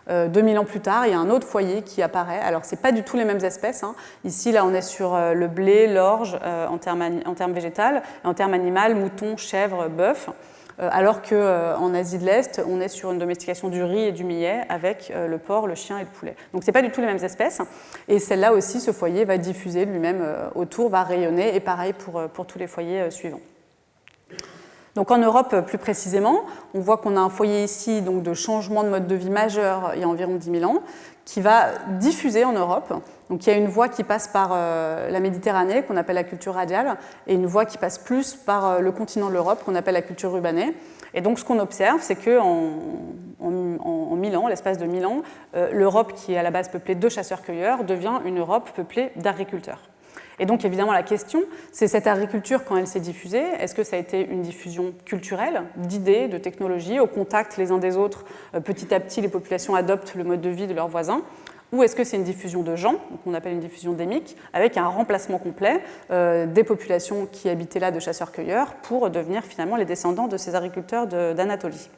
2000 ans plus tard, il y a un autre foyer qui apparaît. Alors, ce n'est pas du tout les mêmes espèces. Ici, là, on est sur le blé, l'orge en termes végétal, et en termes animal, mouton, chèvre, bœuf. Alors qu'en Asie de l'Est, on est sur une domestication du riz et du millet avec le porc, le chien et le poulet. Donc ce n'est pas du tout les mêmes espèces. Et celle-là aussi, ce foyer va diffuser lui-même autour, va rayonner, et pareil pour tous les foyers suivants. Donc en Europe, plus précisément, on voit qu'on a un foyer ici donc, de changement de mode de vie majeur il y a environ 10 000 ans, qui va diffuser en Europe. Donc il y a une voie qui passe par la Méditerranée, qu'on appelle la culture radiale, et une voie qui passe plus par le continent de l'Europe, qu'on appelle la culture rubanée. Et donc ce qu'on observe, c'est qu'en 1000 ans, l'espace de 1000 ans, l'Europe, qui est à la base peuplée de chasseurs-cueilleurs, devient une Europe peuplée d'agriculteurs. Et donc évidemment la question, c'est cette agriculture, quand elle s'est diffusée, est-ce que ça a été une diffusion culturelle, d'idées, de technologies, au contact les uns des autres, petit à petit les populations adoptent le mode de vie de leurs voisins, ou est-ce que c'est une diffusion de gens, qu'on appelle une diffusion démique, avec un remplacement complet des populations qui habitaient là de chasseurs-cueilleurs pour devenir finalement les descendants de ces agriculteurs d'Anatolie.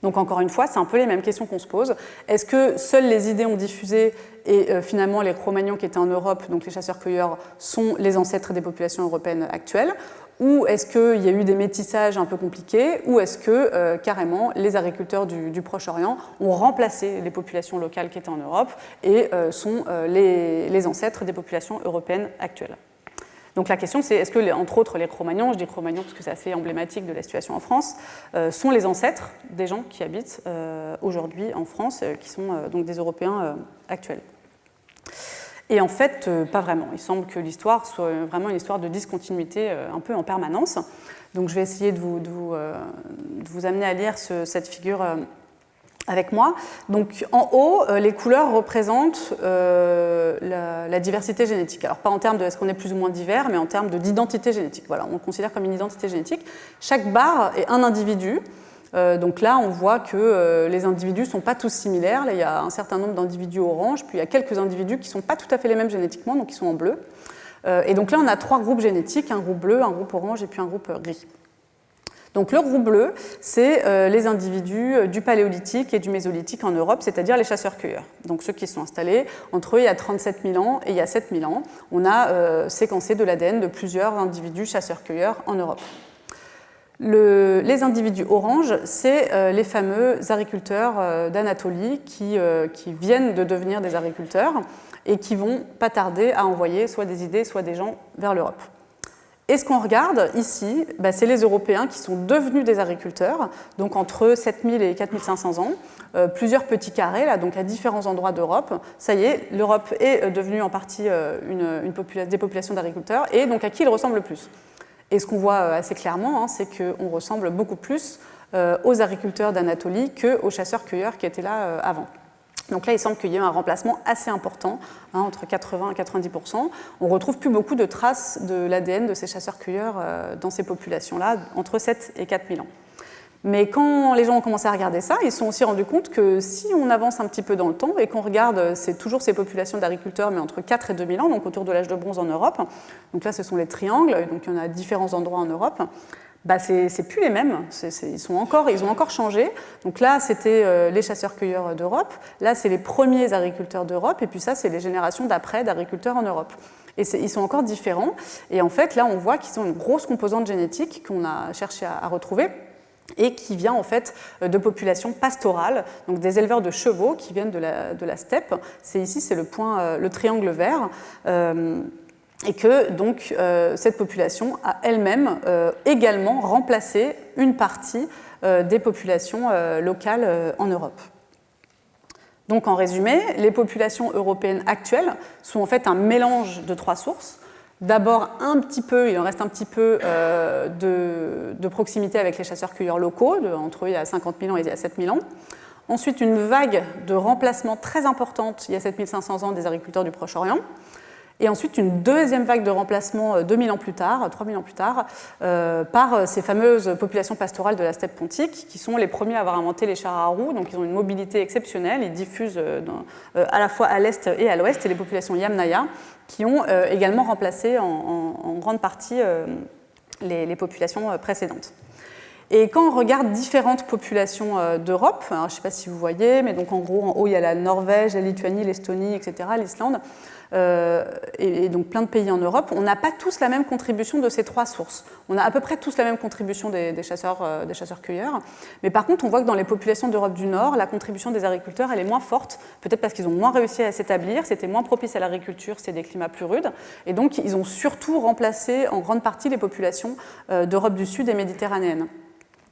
Donc encore une fois, c'est un peu les mêmes questions qu'on se pose. Est-ce que seules les idées ont diffusé et finalement les Cro-Magnons qui étaient en Europe, donc les chasseurs-cueilleurs, sont les ancêtres des populations européennes actuelles? Ou est-ce qu'il y a eu des métissages un peu compliqués? Ou est-ce que carrément les agriculteurs du Proche-Orient ont remplacé les populations locales qui étaient en Europe et sont les ancêtres des populations européennes actuelles? Donc la question c'est, est-ce que, entre autres, les Cro-Magnons, je dis Cro-Magnons parce que c'est assez emblématique de la situation en France, sont les ancêtres des gens qui habitent aujourd'hui en France, qui sont donc des Européens actuels? Et en fait, pas vraiment. Il semble que l'histoire soit vraiment une histoire de discontinuité un peu en permanence. Donc je vais essayer de vous amener à lire cette figure avec moi. Donc en haut, les couleurs représentent la diversité génétique. Alors pas en termes de est-ce qu'on est plus ou moins divers, mais en termes d'identité génétique. Voilà, on le considère comme une identité génétique. Chaque barre est un individu Donc là, on voit que les individus ne sont pas tous similaires. Là, il y a un certain nombre d'individus orange, puis il y a quelques individus qui ne sont pas tout à fait les mêmes génétiquement, donc qui sont en bleu. Et donc là, on a 3 groupes génétiques, un groupe bleu, un groupe orange et puis un groupe gris. Donc le groupe bleu, c'est les individus du Paléolithique et du Mésolithique en Europe, c'est-à-dire les chasseurs-cueilleurs. Donc ceux qui sont installés entre il y a 37 000 ans et il y a 7 000 ans. On a séquencé de l'ADN de plusieurs individus chasseurs-cueilleurs en Europe. Les individus oranges, c'est les fameux agriculteurs d'Anatolie qui viennent de devenir des agriculteurs et qui vont pas tarder à envoyer soit des idées, soit des gens vers l'Europe. Et ce qu'on regarde ici, c'est les Européens qui sont devenus des agriculteurs, donc entre 7000 et 4500 ans, plusieurs petits carrés, là, donc à différents endroits d'Europe. Ça y est, l'Europe est devenue en partie des populations d'agriculteurs, et donc à qui ils ressemblent le plus. Et ce qu'on voit assez clairement, c'est qu'on ressemble beaucoup plus aux agriculteurs d'Anatolie qu'aux chasseurs-cueilleurs qui étaient là avant. Donc là, il semble qu'il y ait un remplacement assez important, entre 80 et 90%. On ne retrouve plus beaucoup de traces de l'ADN de ces chasseurs-cueilleurs dans ces populations-là, entre 7 et 4000 ans. Mais quand les gens ont commencé à regarder ça, ils se sont aussi rendus compte que si on avance un petit peu dans le temps et qu'on regarde, c'est toujours ces populations d'agriculteurs, mais entre 4 et 2000 ans, donc autour de l'âge de bronze en Europe, donc là ce sont les triangles, donc il y en a différents endroits en Europe, c'est plus les mêmes, ils ont encore changé. Donc là, c'était les chasseurs-cueilleurs d'Europe, là, c'est les premiers agriculteurs d'Europe, et puis ça, c'est les générations d'après d'agriculteurs en Europe. Et ils sont encore différents, et en fait, là, on voit qu'ils ont une grosse composante génétique qu'on a cherché à retrouver, et qui vient en fait de populations pastorales, donc des éleveurs de chevaux qui viennent de la steppe. Ici, c'est le triangle vert. Et que donc cette population a elle-même également remplacé une partie des populations locales en Europe. Donc en résumé, les populations européennes actuelles sont en fait un mélange de 3 sources. D'abord, il en reste un petit peu de proximité avec les chasseurs-cueilleurs locaux, entre il y a 50 000 ans et il y a 7 000 ans. Ensuite, une vague de remplacement très importante, il y a 7 500 ans, des agriculteurs du Proche-Orient. Et ensuite, une deuxième vague de remplacement 2000 ans plus tard, 3000 ans plus tard, par ces fameuses populations pastorales de la steppe pontique, qui sont les premiers à avoir inventé les chars à roues. Donc, ils ont une mobilité exceptionnelle. Ils diffusent à la fois à l'est et à l'ouest. Et les populations Yamnaya, qui ont également remplacé en grande partie les populations précédentes. Et quand on regarde différentes populations d'Europe, je ne sais pas si vous voyez, mais donc en gros, en haut, il y a la Norvège, la Lituanie, l'Estonie, etc., l'Islande, et donc plein de pays en Europe, on n'a pas tous la même contribution de ces 3 sources. On a à peu près tous la même contribution des chasseurs-cueilleurs, mais par contre, on voit que dans les populations d'Europe du Nord, la contribution des agriculteurs, elle est moins forte, peut-être parce qu'ils ont moins réussi à s'établir, c'était moins propice à l'agriculture, c'est des climats plus rudes, et donc ils ont surtout remplacé en grande partie les populations d'Europe du Sud et méditerranéenne.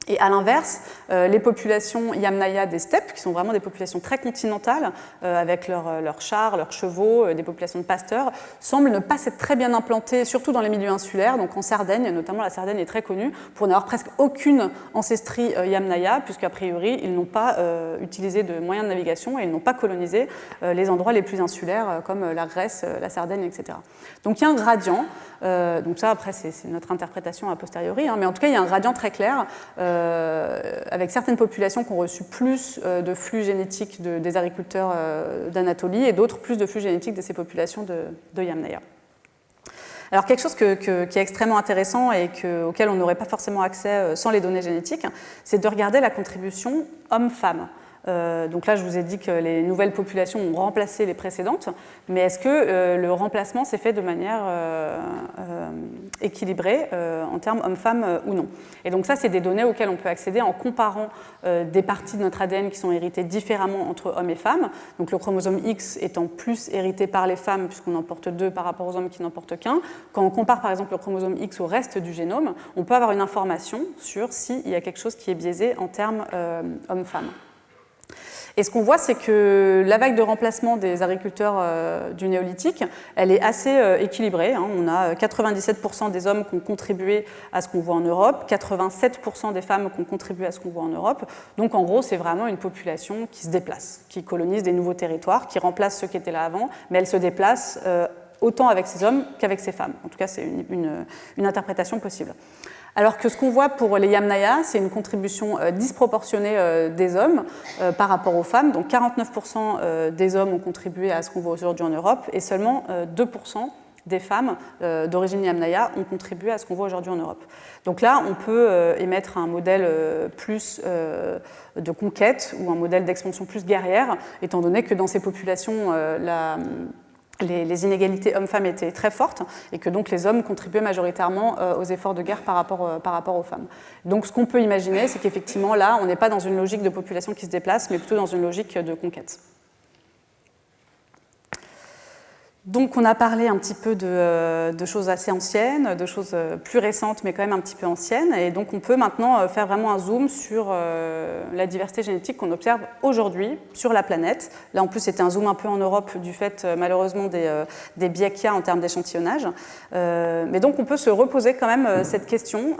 Et à l'inverse, les populations Yamnaya des steppes, qui sont vraiment des populations très continentales, avec leurs chars, leurs chevaux, des populations de pasteurs, semblent ne pas s'être très bien implantées, surtout dans les milieux insulaires, donc en Sardaigne, notamment la Sardaigne est très connue, pour n'avoir presque aucune ancestrie Yamnaya, puisqu'a priori, ils n'ont pas utilisé de moyens de navigation et ils n'ont pas colonisé les endroits les plus insulaires, comme la Grèce, la Sardaigne, etc. Donc il y a un gradient, donc ça après c'est notre interprétation a posteriori, mais en tout cas il y a un gradient très clair, avec certaines populations qui ont reçu plus de flux génétiques des agriculteurs d'Anatolie et d'autres plus de flux génétiques de ces populations de Yamnaya. Alors quelque chose qui est extrêmement intéressant et auquel on n'aurait pas forcément accès sans les données génétiques, c'est de regarder la contribution homme-femme. Donc là, je vous ai dit que les nouvelles populations ont remplacé les précédentes, mais est-ce que le remplacement s'est fait de manière équilibrée en termes homme-femme ou non? Et donc ça, c'est des données auxquelles on peut accéder en comparant des parties de notre ADN qui sont héritées différemment entre hommes et femmes. Donc le chromosome X étant plus hérité par les femmes, puisqu'on en porte 2 par rapport aux hommes qui n'en portent qu'un. Quand on compare par exemple le chromosome X au reste du génome, on peut avoir une information sur s'il y a quelque chose qui est biaisé en termes homme-femme. Et ce qu'on voit, c'est que la vague de remplacement des agriculteurs du néolithique, elle est assez équilibrée. On a 97% des hommes qui ont contribué à ce qu'on voit en Europe, 87% des femmes qui ont contribué à ce qu'on voit en Europe. Donc en gros, c'est vraiment une population qui se déplace, qui colonise des nouveaux territoires, qui remplace ceux qui étaient là avant, mais elle se déplace autant avec ces hommes qu'avec ces femmes. En tout cas, c'est une interprétation possible. Alors que ce qu'on voit pour les Yamnaya, c'est une contribution disproportionnée des hommes par rapport aux femmes. Donc 49% des hommes ont contribué à ce qu'on voit aujourd'hui en Europe et seulement 2% des femmes d'origine Yamnaya ont contribué à ce qu'on voit aujourd'hui en Europe. Donc là, on peut émettre un modèle plus de conquête ou un modèle d'expansion plus guerrière, étant donné que dans ces populations, les inégalités hommes-femmes étaient très fortes et que donc les hommes contribuaient majoritairement aux efforts de guerre par rapport aux femmes. Donc ce qu'on peut imaginer, c'est qu'effectivement là, on n'est pas dans une logique de population qui se déplace, mais plutôt dans une logique de conquête. Donc on a parlé un petit peu de choses assez anciennes, de choses plus récentes mais quand même un petit peu anciennes, et donc on peut maintenant faire vraiment un zoom sur la diversité génétique qu'on observe aujourd'hui sur la planète. Là en plus c'était un zoom un peu en Europe du fait malheureusement des biais qu'il y a en termes d'échantillonnage, mais donc on peut se reposer quand même cette question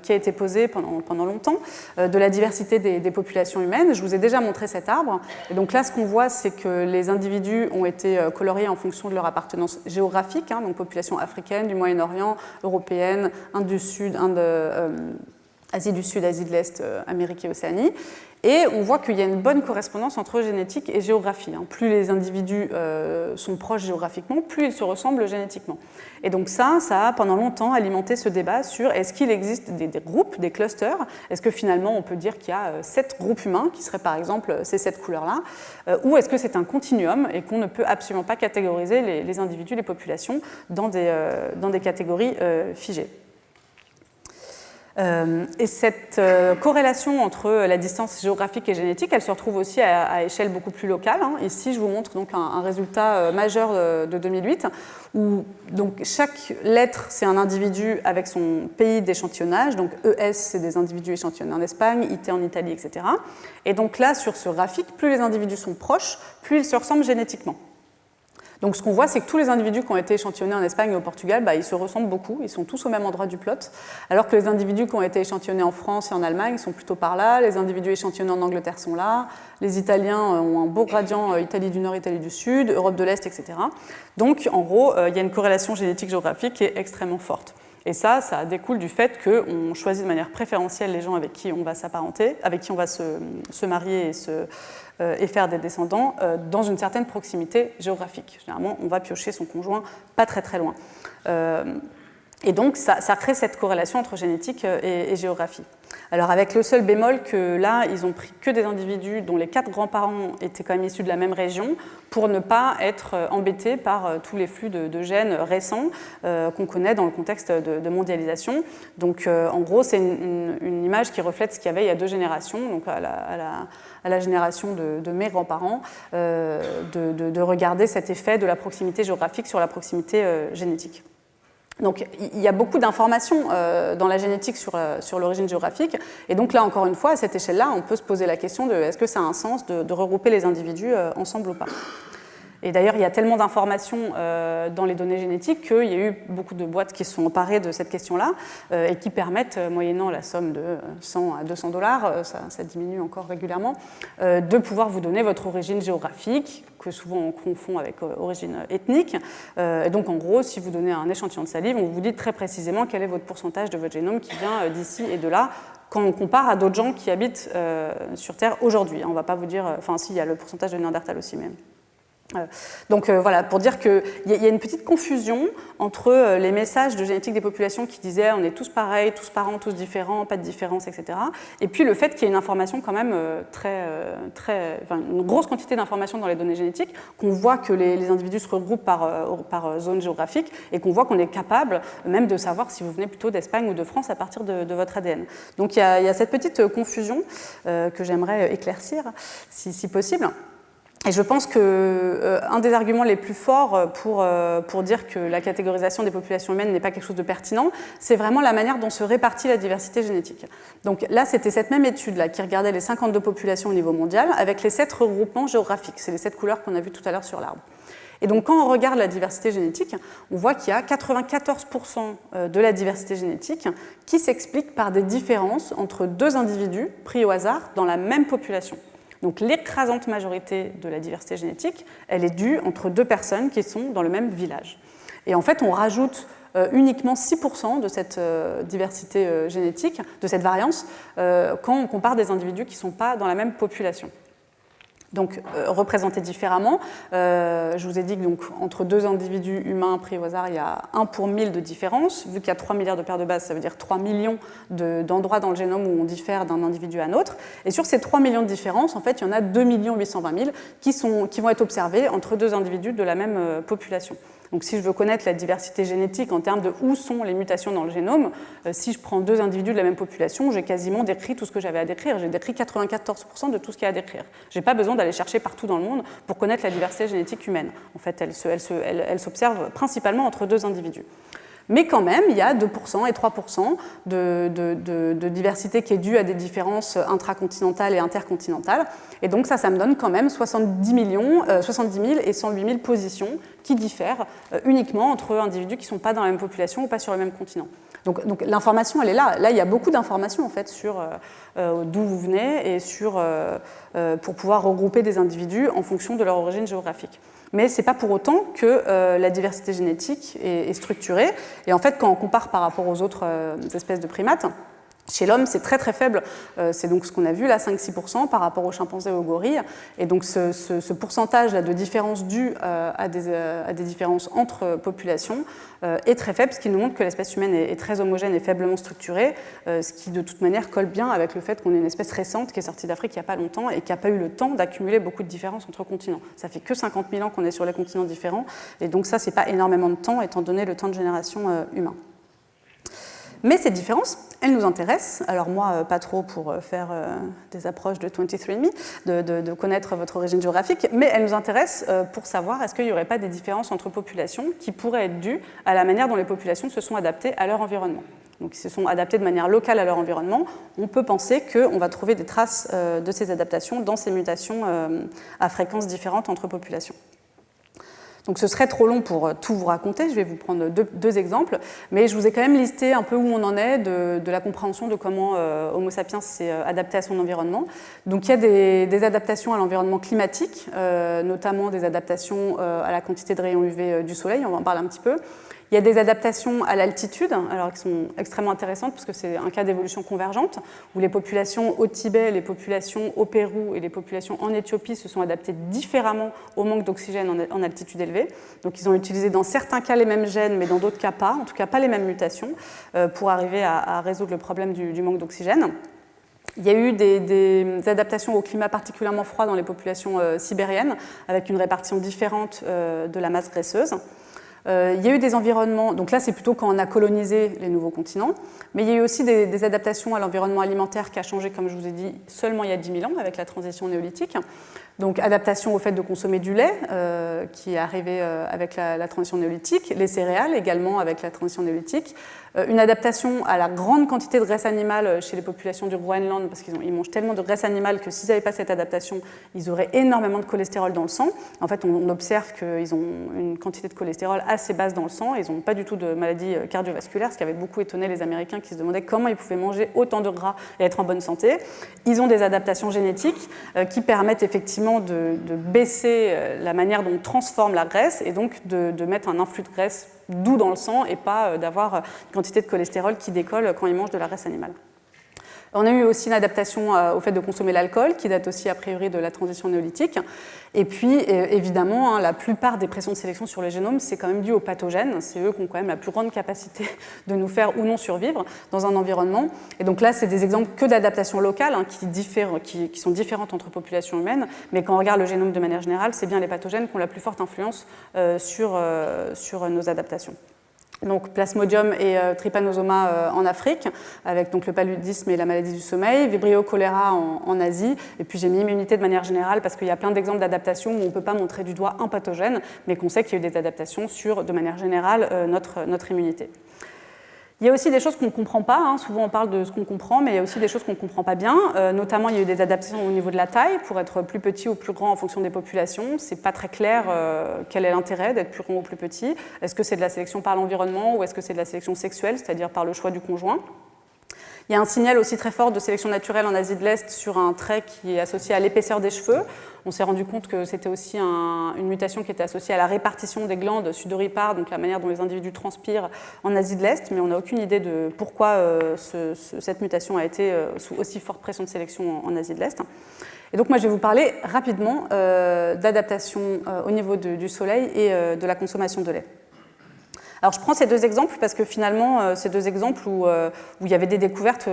qui a été posée pendant longtemps de la diversité des populations humaines. Je vous ai déjà montré cet arbre, et donc là ce qu'on voit c'est que les individus ont été coloriés en fonction de leur appartenance géographique, hein, donc population africaine, du Moyen-Orient, européenne, Inde du Sud, Asie du Sud, Asie de l'Est, Amérique et Océanie. Et on voit qu'il y a une bonne correspondance entre génétique et géographie. Hein. Plus les individus sont proches géographiquement, plus ils se ressemblent génétiquement. Et donc ça a pendant longtemps alimenté ce débat sur est-ce qu'il existe des groupes, des clusters. Est-ce que finalement on peut dire qu'il y a 7 groupes humains qui seraient par exemple ces 7 couleurs-là, ou est-ce que c'est un continuum et qu'on ne peut absolument pas catégoriser les individus, les populations dans des catégories figées. Et cette corrélation entre la distance géographique et génétique, elle se retrouve aussi à échelle beaucoup plus locale. Hein. Ici, je vous montre donc un résultat majeur de 2008, où donc, chaque lettre, c'est un individu avec son pays d'échantillonnage. Donc ES, c'est des individus échantillonnés en Espagne, IT en Italie, etc. Et donc là, sur ce graphique, plus les individus sont proches, plus ils se ressemblent génétiquement. Donc ce qu'on voit, c'est que tous les individus qui ont été échantillonnés en Espagne et au Portugal, ils se ressemblent beaucoup, ils sont tous au même endroit du plot, alors que les individus qui ont été échantillonnés en France et en Allemagne sont plutôt par là, les individus échantillonnés en Angleterre sont là, les Italiens ont un beau gradient Italie du Nord, Italie du Sud, Europe de l'Est, etc. Donc en gros, il y a une corrélation génétique-géographique qui est extrêmement forte. Et ça découle du fait qu'on choisit de manière préférentielle les gens avec qui on va s'apparenter, avec qui on va se marier et faire des descendants dans une certaine proximité géographique. Généralement, on va piocher son conjoint pas très très loin. Et donc, ça crée cette corrélation entre génétique et géographie. Alors, avec le seul bémol que là, ils ont pris que des individus dont les 4 grands-parents étaient quand même issus de la même région pour ne pas être embêtés par tous les flux de gènes récents qu'on connaît dans le contexte de mondialisation. Donc, en gros, c'est une image qui reflète ce qu'il y avait il y a 2 générations, donc à la génération de mes grands-parents, de regarder cet effet de la proximité géographique sur la proximité génétique. Donc il y a beaucoup d'informations dans la génétique sur l'origine géographique, et donc là encore une fois, à cette échelle-là, on peut se poser la question de est-ce que ça a un sens de regrouper les individus ensemble ou pas. Et d'ailleurs, il y a tellement d'informations dans les données génétiques qu'il y a eu beaucoup de boîtes qui se sont emparées de cette question-là et qui permettent, moyennant la somme de 100 à 200 $, ça diminue encore régulièrement, de pouvoir vous donner votre origine géographique, que souvent on confond avec origine ethnique. Et donc, en gros, si vous donnez un échantillon de salive, on vous dit très précisément quel est votre pourcentage de votre génome qui vient d'ici et de là, quand on compare à d'autres gens qui habitent sur Terre aujourd'hui. On ne va pas vous dire, enfin, si, il y a le pourcentage de Néandertal aussi même. Donc voilà, pour dire qu'il y a une petite confusion entre les messages de génétique des populations qui disaient on est tous pareils, tous parents, tous différents, pas de différence, etc. Et puis le fait qu'il y ait une information quand même une grosse quantité d'informations dans les données génétiques, qu'on voit que les individus se regroupent par zone géographique et qu'on voit qu'on est capable même de savoir si vous venez plutôt d'Espagne ou de France à partir de votre ADN. Donc il y a cette petite confusion que j'aimerais éclaircir si possible. Et je pense qu'un des arguments les plus forts pour dire que la catégorisation des populations humaines n'est pas quelque chose de pertinent, c'est vraiment la manière dont se répartit la diversité génétique. Donc là, c'était cette même étude-là qui regardait les 52 populations au niveau mondial avec les 7 regroupements géographiques. C'est les 7 couleurs qu'on a vues tout à l'heure sur l'arbre. Et donc quand on regarde la diversité génétique, on voit qu'il y a 94% de la diversité génétique qui s'explique par des différences entre 2 individus pris au hasard dans la même population. Donc l'écrasante majorité de la diversité génétique, elle est due entre 2 personnes qui sont dans le même village. Et en fait, on rajoute uniquement 6% de cette diversité génétique, de cette variance, quand on compare des individus qui ne sont pas dans la même population. Donc, représenté différemment, je vous ai dit que donc, entre deux individus humains pris au hasard, il y a 1 pour 1000 de différence. Vu qu'il y a 3 milliards de paires de bases, ça veut dire 3 millions d'endroits dans le génome où on diffère d'un individu à un autre. Et sur ces 3 millions de différences, en fait, il y en a 2 820 000 qui vont être observés entre deux individus de la même population. Donc si je veux connaître la diversité génétique en termes de où sont les mutations dans le génome, si je prends deux individus de la même population, j'ai quasiment décrit tout ce que j'avais à décrire. J'ai décrit 94% de tout ce qu'il y a à décrire. Je n'ai pas besoin d'aller chercher partout dans le monde pour connaître la diversité génétique humaine. En fait, elle s'observe principalement entre deux individus. Mais quand même, il y a 2% et 3% de diversité qui est due à des différences intracontinentales et intercontinentales. Et donc ça me donne quand même 70 000 et 108 000 positions qui diffèrent uniquement entre individus qui ne sont pas dans la même population ou pas sur le même continent. Donc l'information, elle est là. Là, il y a beaucoup d'informations en fait, sur d'où vous venez et pour pouvoir regrouper des individus en fonction de leur origine géographique. Mais ce n'est pas pour autant que la diversité génétique est structurée. Et en fait, quand on compare par rapport aux autres espèces de primates, chez l'homme, c'est très très faible. C'est donc ce qu'on a vu là, 5-6% par rapport aux chimpanzés et aux gorilles. Et donc ce pourcentage-là de différence due à des différences entre populations est très faible, ce qui nous montre que l'espèce humaine est très homogène et faiblement structurée, ce qui de toute manière colle bien avec le fait qu'on est une espèce récente qui est sortie d'Afrique il n'y a pas longtemps et qui n'a pas eu le temps d'accumuler beaucoup de différences entre continents. Ça fait que 50 000 ans qu'on est sur les continents différents, et donc ça, c'est pas énormément de temps étant donné le temps de génération humain. Mais ces différences, elles nous intéressent. Alors moi, pas trop pour faire des approches de 23andMe, de connaître votre origine géographique, mais elles nous intéressent pour savoir est-ce qu'il n'y aurait pas des différences entre populations qui pourraient être dues à la manière dont les populations se sont adaptées à leur environnement. Donc, ils se sont adaptés de manière locale à leur environnement. On peut penser qu'on va trouver des traces de ces adaptations dans ces mutations à fréquences différentes entre populations. Donc ce serait trop long pour tout vous raconter, je vais vous prendre deux exemples, mais je vous ai quand même listé un peu où on en est de la compréhension de comment Homo sapiens s'est adapté à son environnement. Donc il y a des adaptations à l'environnement climatique, notamment des adaptations à la quantité de rayons UV du soleil, on va en parler un petit peu. Il y a des adaptations à l'altitude, alors qui sont extrêmement intéressantes parce que c'est un cas d'évolution convergente, où les populations au Tibet, les populations au Pérou et les populations en Éthiopie se sont adaptées différemment au manque d'oxygène en altitude élevée. Donc ils ont utilisé dans certains cas les mêmes gènes, mais dans d'autres cas pas, en tout cas pas les mêmes mutations, pour arriver à résoudre le problème du manque d'oxygène. Il y a eu des adaptations au climat particulièrement froid dans les populations sibériennes, avec une répartition différente de la masse graisseuse. Il y a eu des environnements, donc là c'est plutôt quand on a colonisé les nouveaux continents, mais il y a eu aussi des adaptations à l'environnement alimentaire qui a changé, comme je vous ai dit, seulement il y a 10 000 ans avec la transition néolithique. Donc adaptation au fait de consommer du lait, qui est arrivé avec la transition néolithique, les céréales également avec la transition néolithique, une adaptation à la grande quantité de graisse animale chez les populations du Groenland, parce qu'ils mangent tellement de graisse animale que s'ils n'avaient pas cette adaptation, ils auraient énormément de cholestérol dans le sang. En fait, on observe qu'ils ont une quantité de cholestérol assez basse dans le sang, ils n'ont pas du tout de maladie cardiovasculaire, ce qui avait beaucoup étonné les Américains qui se demandaient comment ils pouvaient manger autant de gras et être en bonne santé. Ils ont des adaptations génétiques qui permettent effectivement de baisser la manière dont on transforme la graisse et donc de mettre un influx de graisse doux dans le sang et pas d'avoir une quantité de cholestérol qui décolle quand ils mangent de la graisse animale. On a eu aussi une adaptation au fait de consommer l'alcool, qui date aussi a priori de la transition néolithique. Et puis, évidemment, la plupart des pressions de sélection sur le génome, c'est quand même dû aux pathogènes. C'est eux qui ont quand même la plus grande capacité de nous faire ou non survivre dans un environnement. Et donc là, c'est des exemples que d'adaptations locales qui sont différentes entre populations humaines. Mais quand on regarde le génome de manière générale, c'est bien les pathogènes qui ont la plus forte influence sur nos adaptations. Donc Plasmodium et Trypanosoma en Afrique, avec donc le paludisme et la maladie du sommeil, Vibrio choléra en Asie, et puis j'ai mis immunité de manière générale parce qu'il y a plein d'exemples d'adaptations où on ne peut pas montrer du doigt un pathogène, mais qu'on sait qu'il y a eu des adaptations sur, de manière générale, notre immunité. Il y a aussi des choses qu'on ne comprend pas, souvent on parle de ce qu'on comprend, mais il y a aussi des choses qu'on ne comprend pas bien, notamment il y a eu des adaptations au niveau de la taille, pour être plus petit ou plus grand en fonction des populations. C'est pas très clair quel est l'intérêt d'être plus grand ou plus petit. Est-ce que c'est de la sélection par l'environnement ou est-ce que c'est de la sélection sexuelle, c'est-à-dire par le choix du conjoint ? Il y a un signal aussi très fort de sélection naturelle en Asie de l'Est sur un trait qui est associé à l'épaisseur des cheveux. On s'est rendu compte que c'était aussi une mutation qui était associée à la répartition des glandes sudoripares, donc la manière dont les individus transpirent en Asie de l'Est, mais on n'a aucune idée de pourquoi cette mutation a été sous aussi forte pression de sélection en Asie de l'Est. Et donc moi je vais vous parler rapidement d'adaptation au niveau du soleil et de la consommation de lait. Alors je prends ces deux exemples parce que finalement, c'est deux exemples où il y avait des découvertes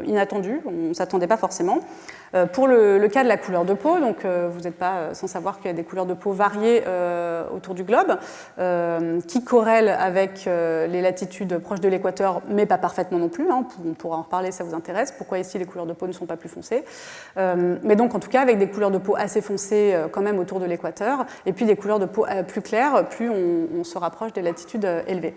inattendues, on ne s'attendait pas forcément. Pour le cas de la couleur de peau, donc vous n'êtes pas sans savoir qu'il y a des couleurs de peau variées autour du globe, qui corrèlent avec les latitudes proches de l'équateur, mais pas parfaitement non plus. Hein, on pourra en reparler, ça vous intéresse. Pourquoi ici les couleurs de peau ne sont pas plus foncées. Mais donc en tout cas avec des couleurs de peau assez foncées quand même autour de l'équateur, et puis des couleurs de peau plus claires, plus on se rapproche des latitudes élevées.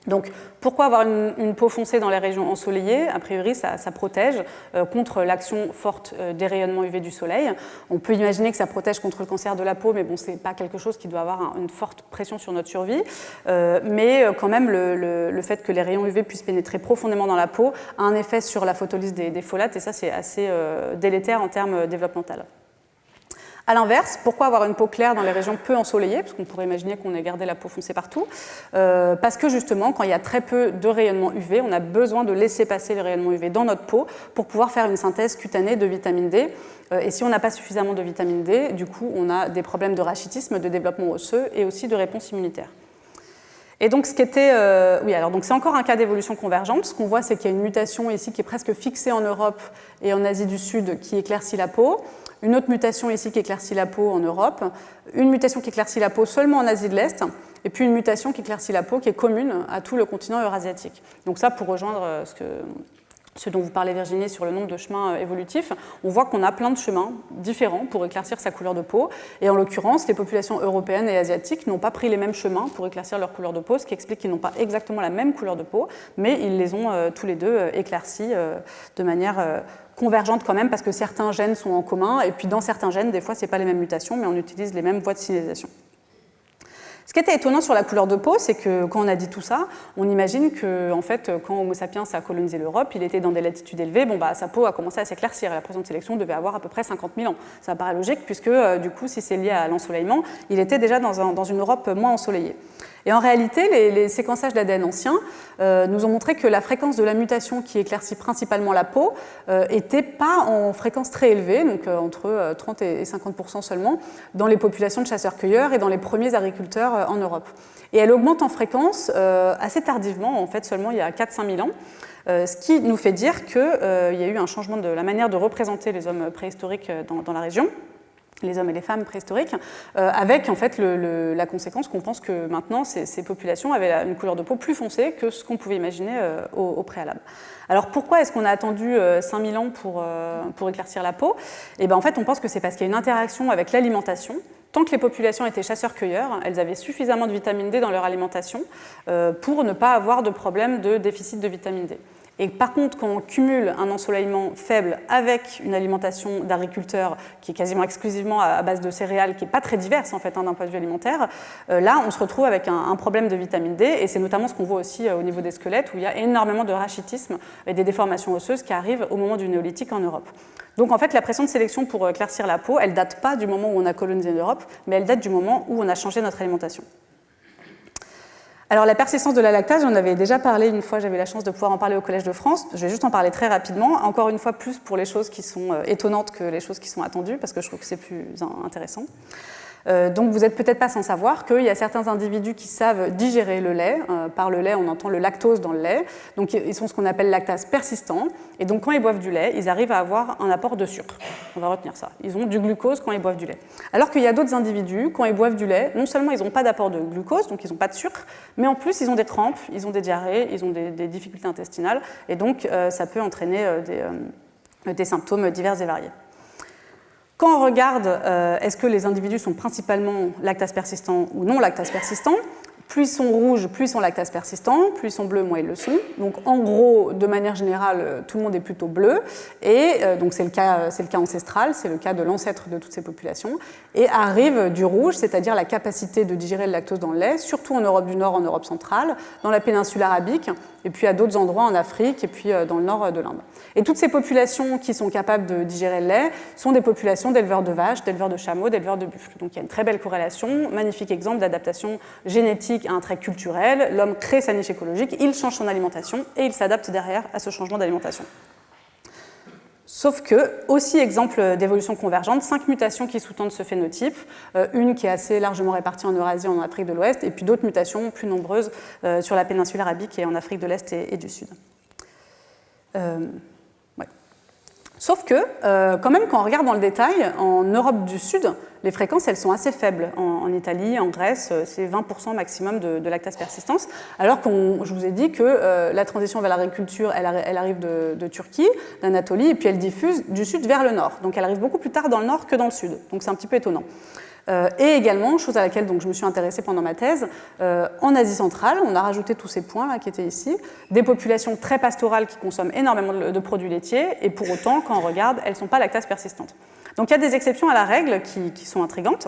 Donc, pourquoi avoir une peau foncée dans les régions ensoleillées? A priori, ça protège contre l'action forte des rayonnements UV du soleil. On peut imaginer que ça protège contre le cancer de la peau, mais bon, ce n'est pas quelque chose qui doit avoir une forte pression sur notre survie. Mais quand même, le fait que les rayons UV puissent pénétrer profondément dans la peau a un effet sur la photolyse des folates, et ça, c'est assez délétère en termes développementaux. A l'inverse, pourquoi avoir une peau claire dans les régions peu ensoleillées? Parce qu'on pourrait imaginer qu'on ait gardé la peau foncée partout. Parce que justement, quand il y a très peu de rayonnement UV, on a besoin de laisser passer les rayonnements UV dans notre peau pour pouvoir faire une synthèse cutanée de vitamine D. Et si on n'a pas suffisamment de vitamine D, du coup, on a des problèmes de rachitisme, de développement osseux et aussi de réponse immunitaire. Et donc, donc c'est encore un cas d'évolution convergente. Ce qu'on voit, c'est qu'il y a une mutation ici qui est presque fixée en Europe et en Asie du Sud qui éclaircit la peau. Une autre mutation ici qui éclaircit la peau en Europe. Une mutation qui éclaircit la peau seulement en Asie de l'Est. Et puis une mutation qui éclaircit la peau qui est commune à tout le continent eurasiatique. Donc ça, pour rejoindre ce dont vous parlez Virginie sur le nombre de chemins évolutifs, on voit qu'on a plein de chemins différents pour éclaircir sa couleur de peau. Et en l'occurrence, les populations européennes et asiatiques n'ont pas pris les mêmes chemins pour éclaircir leur couleur de peau, ce qui explique qu'ils n'ont pas exactement la même couleur de peau, mais ils les ont tous les deux éclaircis de manière convergente quand même, parce que certains gènes sont en commun, et puis dans certains gènes, des fois, ce n'est pas les mêmes mutations, mais on utilise les mêmes voies de signalisation. Ce qui était étonnant sur la couleur de peau, c'est que quand on a dit tout ça, on imagine que en fait, quand Homo sapiens a colonisé l'Europe, il était dans des latitudes élevées, sa peau a commencé à s'éclaircir, et la pression de sélection devait avoir à peu près 50 000 ans. Ça paraît logique, puisque du coup, si c'est lié à l'ensoleillement, il était déjà dans une Europe moins ensoleillée. Et en réalité, les séquençages d'ADN anciens nous ont montré que la fréquence de la mutation qui éclaircit principalement la peau n'était pas en fréquence très élevée, donc entre 30 et 50% seulement, dans les populations de chasseurs-cueilleurs et dans les premiers agriculteurs en Europe. Et elle augmente en fréquence assez tardivement, en fait seulement il y a 4-5 000 ans, ce qui nous fait dire qu'il y a eu un changement de la manière de représenter les hommes préhistoriques dans la région, les hommes et les femmes préhistoriques, avec en fait la conséquence qu'on pense que maintenant ces populations avaient une couleur de peau plus foncée que ce qu'on pouvait imaginer au préalable. Alors pourquoi est-ce qu'on a attendu 5000 ans pour éclaircir la peau? Et en fait on pense que c'est parce qu'il y a une interaction avec l'alimentation. Tant que les populations étaient chasseurs-cueilleurs, elles avaient suffisamment de vitamine D dans leur alimentation pour ne pas avoir de problème de déficit de vitamine D. Et par contre, quand on cumule un ensoleillement faible avec une alimentation d'agriculteurs qui est quasiment exclusivement à base de céréales, qui n'est pas très diverse en fait d'un point de vue alimentaire, là on se retrouve avec un problème de vitamine D, et c'est notamment ce qu'on voit aussi au niveau des squelettes, où il y a énormément de rachitisme et des déformations osseuses qui arrivent au moment du néolithique en Europe. Donc en fait, la pression de sélection pour éclaircir la peau, elle ne date pas du moment où on a colonisé l'Europe, mais elle date du moment où on a changé notre alimentation. Alors la persistance de la lactase, j'en avais déjà parlé une fois, j'avais la chance de pouvoir en parler au Collège de France. Je vais juste en parler très rapidement, encore une fois plus pour les choses qui sont étonnantes que les choses qui sont attendues, parce que je trouve que c'est plus intéressant. Donc vous n'êtes peut-être pas sans savoir qu'il y a certains individus qui savent digérer le lait. Par le lait, on entend le lactose dans le lait. Donc ils sont ce qu'on appelle lactase persistant. Et donc quand ils boivent du lait, ils arrivent à avoir un apport de sucre. On va retenir ça. Ils ont du glucose quand ils boivent du lait. Alors qu'il y a d'autres individus, quand ils boivent du lait, non seulement ils n'ont pas d'apport de glucose, donc ils n'ont pas de sucre, mais en plus ils ont des crampes, ils ont des diarrhées, ils ont des difficultés intestinales. Et donc ça peut entraîner des symptômes divers et variés. Quand on regarde est-ce que les individus sont principalement lactase persistant ou non lactase persistant, Plus ils sont rouges, plus ils sont lactase persistants, plus ils sont bleus, moins ils le sont. Donc en gros, de manière générale, tout le monde est plutôt bleu, et donc c'est le cas ancestral, c'est le cas de l'ancêtre de toutes ces populations, et arrive du rouge, c'est-à-dire la capacité de digérer le lactose dans le lait, surtout en Europe du Nord, en Europe centrale, dans la péninsule arabique, et puis à d'autres endroits en Afrique, et puis dans le nord de l'Inde. Et toutes ces populations qui sont capables de digérer le lait sont des populations d'éleveurs de vaches, d'éleveurs de chameaux, d'éleveurs de buffles. Donc il y a une très belle corrélation, magnifique exemple d'adaptation génétique à un trait culturel. L'homme crée sa niche écologique, il change son alimentation et il s'adapte derrière à ce changement d'alimentation. Sauf que, aussi exemple d'évolution convergente, 5 mutations qui sous-tendent ce phénotype, une qui est assez largement répartie en Eurasie et en Afrique de l'Ouest, et puis d'autres mutations plus nombreuses sur la péninsule arabique et en Afrique de l'Est et du Sud. Ouais. Sauf que, quand même, quand on regarde dans le détail, en Europe du Sud, les fréquences, elles sont assez faibles. En Italie, en Grèce, c'est 20% maximum de lactase persistance, alors que je vous ai dit que la transition vers l'agriculture, elle arrive de Turquie, d'Anatolie, et puis elle diffuse du sud vers le nord. Donc elle arrive beaucoup plus tard dans le nord que dans le sud. Donc c'est un petit peu étonnant. Et également, chose à laquelle donc, je me suis intéressée pendant ma thèse, en Asie centrale, on a rajouté tous ces points là, qui étaient ici, des populations très pastorales qui consomment énormément de produits laitiers, et pour autant, quand on regarde, elles ne sont pas lactase persistantes. Donc il y a des exceptions à la règle qui sont intrigantes.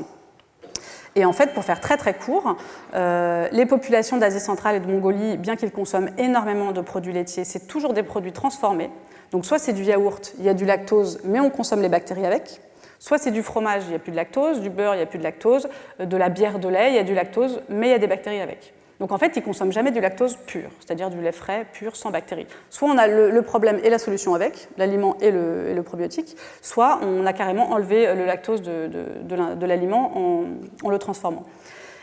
Et en fait, pour faire très très court, les populations d'Asie centrale et de Mongolie, bien qu'ils consomment énormément de produits laitiers, c'est toujours des produits transformés. Donc soit c'est du yaourt, il y a du lactose, mais on consomme les bactéries avec. Soit c'est du fromage, il n'y a plus de lactose, du beurre, il n'y a plus de lactose, de la bière de lait, il y a du lactose, mais il y a des bactéries avec. Donc en fait, ils ne consomment jamais du lactose pur, c'est-à-dire du lait frais, pur, sans bactéries. Soit on a le problème et la solution avec, l'aliment et le probiotique, soit on a carrément enlevé le lactose de l'aliment en le transformant.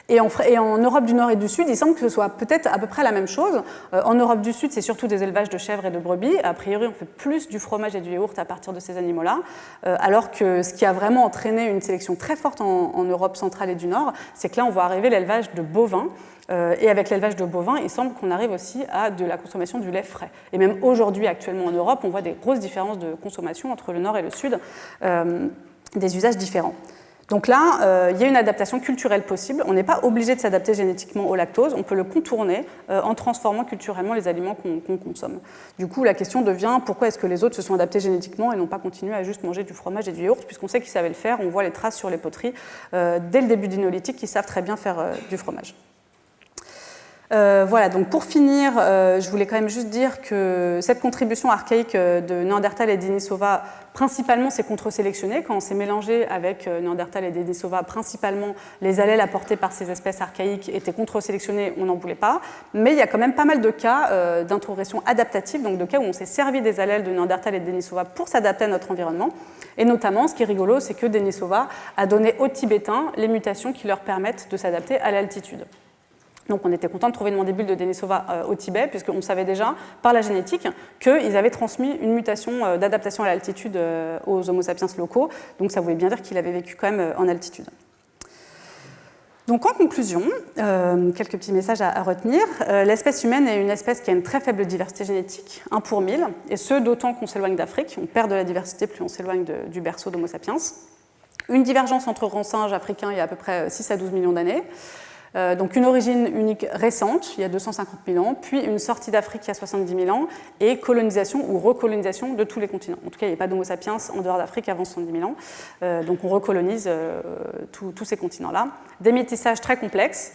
Et en Europe du Nord et du Sud, il semble que ce soit peut-être à peu près la même chose. En Europe du Sud, c'est surtout des élevages de chèvres et de brebis. A priori, on fait plus du fromage et du yaourt à partir de ces animaux-là, alors que ce qui a vraiment entraîné une sélection très forte en Europe centrale et du Nord, c'est que là, on voit arriver l'élevage de bovins. Et avec l'élevage de bovins, il semble qu'on arrive aussi à de la consommation du lait frais. Et même aujourd'hui, actuellement en Europe, on voit des grosses différences de consommation entre le Nord et le Sud, des usages différents. Donc là, il y a une adaptation culturelle possible. On n'est pas obligé de s'adapter génétiquement au lactose, on peut le contourner en transformant culturellement les aliments qu'on consomme. Du coup, la question devient pourquoi est-ce que les autres se sont adaptés génétiquement et n'ont pas continué à juste manger du fromage et du yaourt, puisqu'on sait qu'ils savaient le faire, on voit les traces sur les poteries dès le début du néolithique qu'ils savent très bien faire du fromage. Voilà, donc pour finir, je voulais quand même juste dire que cette contribution archaïque de Néandertal et Denisova, principalement, c'est contre-sélectionné. Quand on s'est mélangé avec Néandertal et Denisova, principalement, les allèles apportés par ces espèces archaïques étaient contre-sélectionnés, on n'en voulait pas. Mais il y a quand même pas mal de cas d'introgression adaptative, donc de cas où on s'est servi des allèles de Néandertal et de Denisova pour s'adapter à notre environnement. Et notamment, ce qui est rigolo, c'est que Denisova a donné aux Tibétains les mutations qui leur permettent de s'adapter à l'altitude. Donc on était content de trouver une mandibule de Denisova au Tibet, puisqu'on savait déjà, par la génétique, qu'ils avaient transmis une mutation d'adaptation à l'altitude aux Homo sapiens locaux. Donc ça voulait bien dire qu'il avait vécu quand même en altitude. Donc en conclusion, quelques petits messages à retenir. L'espèce humaine est une espèce qui a une très faible diversité génétique, 1 pour 1000, et ce d'autant qu'on s'éloigne d'Afrique. On perd de la diversité plus on s'éloigne du berceau d'Homo sapiens. Une divergence entre grands singes africains il y a à peu près 6 à 12 millions d'années. Donc une origine unique récente, il y a 250 000 ans, puis une sortie d'Afrique il y a 70 000 ans, et colonisation ou recolonisation de tous les continents. En tout cas, il n'y a pas d'Homo sapiens en dehors d'Afrique avant 70 000 ans, donc on recolonise tous ces continents-là. Des métissages très complexes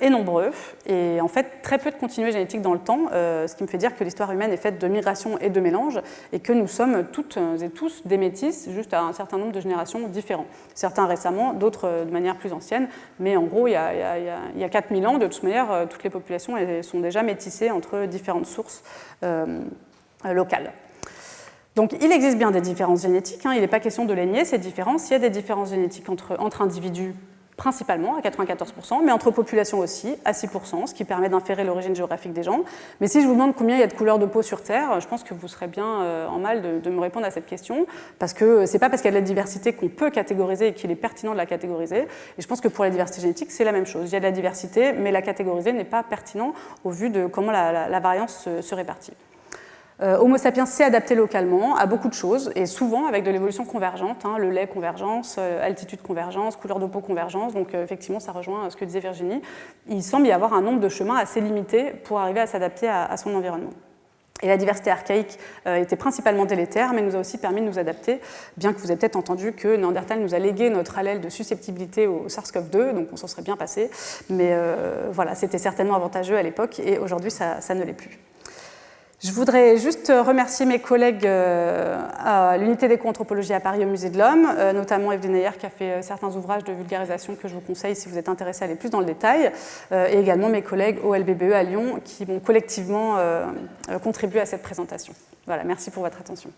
et nombreux, et en fait très peu de continuité génétique dans le temps, ce qui me fait dire que l'histoire humaine est faite de migration et de mélange, et que nous sommes toutes et tous des métis, juste à un certain nombre de générations différents. Certains récemment, d'autres de manière plus ancienne, mais en gros, il y a 4000 ans, de toute manière, toutes les populations sont déjà métissées entre différentes sources locales. Donc il existe bien des différences génétiques, il n'est pas question de les nier, ces différences. Il y a des différences génétiques entre individus, principalement à 94%, mais entre populations aussi, à 6%, ce qui permet d'inférer l'origine géographique des gens. Mais si je vous demande combien il y a de couleurs de peau sur Terre, je pense que vous serez bien en mal de me répondre à cette question, parce que ce n'est pas parce qu'il y a de la diversité qu'on peut catégoriser et qu'il est pertinent de la catégoriser. Et je pense que pour la diversité génétique, c'est la même chose. Il y a de la diversité, mais la catégoriser n'est pas pertinent au vu de comment la variance se répartit. Homo sapiens s'est adapté localement à beaucoup de choses, et souvent avec de l'évolution convergente, le lait convergence, altitude convergence, couleur de peau convergence, donc effectivement ça rejoint ce que disait Virginie. Il semble y avoir un nombre de chemins assez limité pour arriver à s'adapter à son environnement. Et la diversité archaïque était principalement délétère, mais nous a aussi permis de nous adapter, bien que vous ayez peut-être entendu que Néandertal nous a légué notre allèle de susceptibilité au SARS-CoV-2, donc on s'en serait bien passé, mais voilà, c'était certainement avantageux à l'époque, et aujourd'hui ça ne l'est plus. Je voudrais juste remercier mes collègues à l'unité d'éco-anthropologie à Paris au Musée de l'Homme, notamment Evelyne Ayer qui a fait certains ouvrages de vulgarisation que je vous conseille si vous êtes intéressé à aller plus dans le détail, et également mes collègues au LBBE à Lyon qui vont collectivement contribuer à cette présentation. Voilà, merci pour votre attention.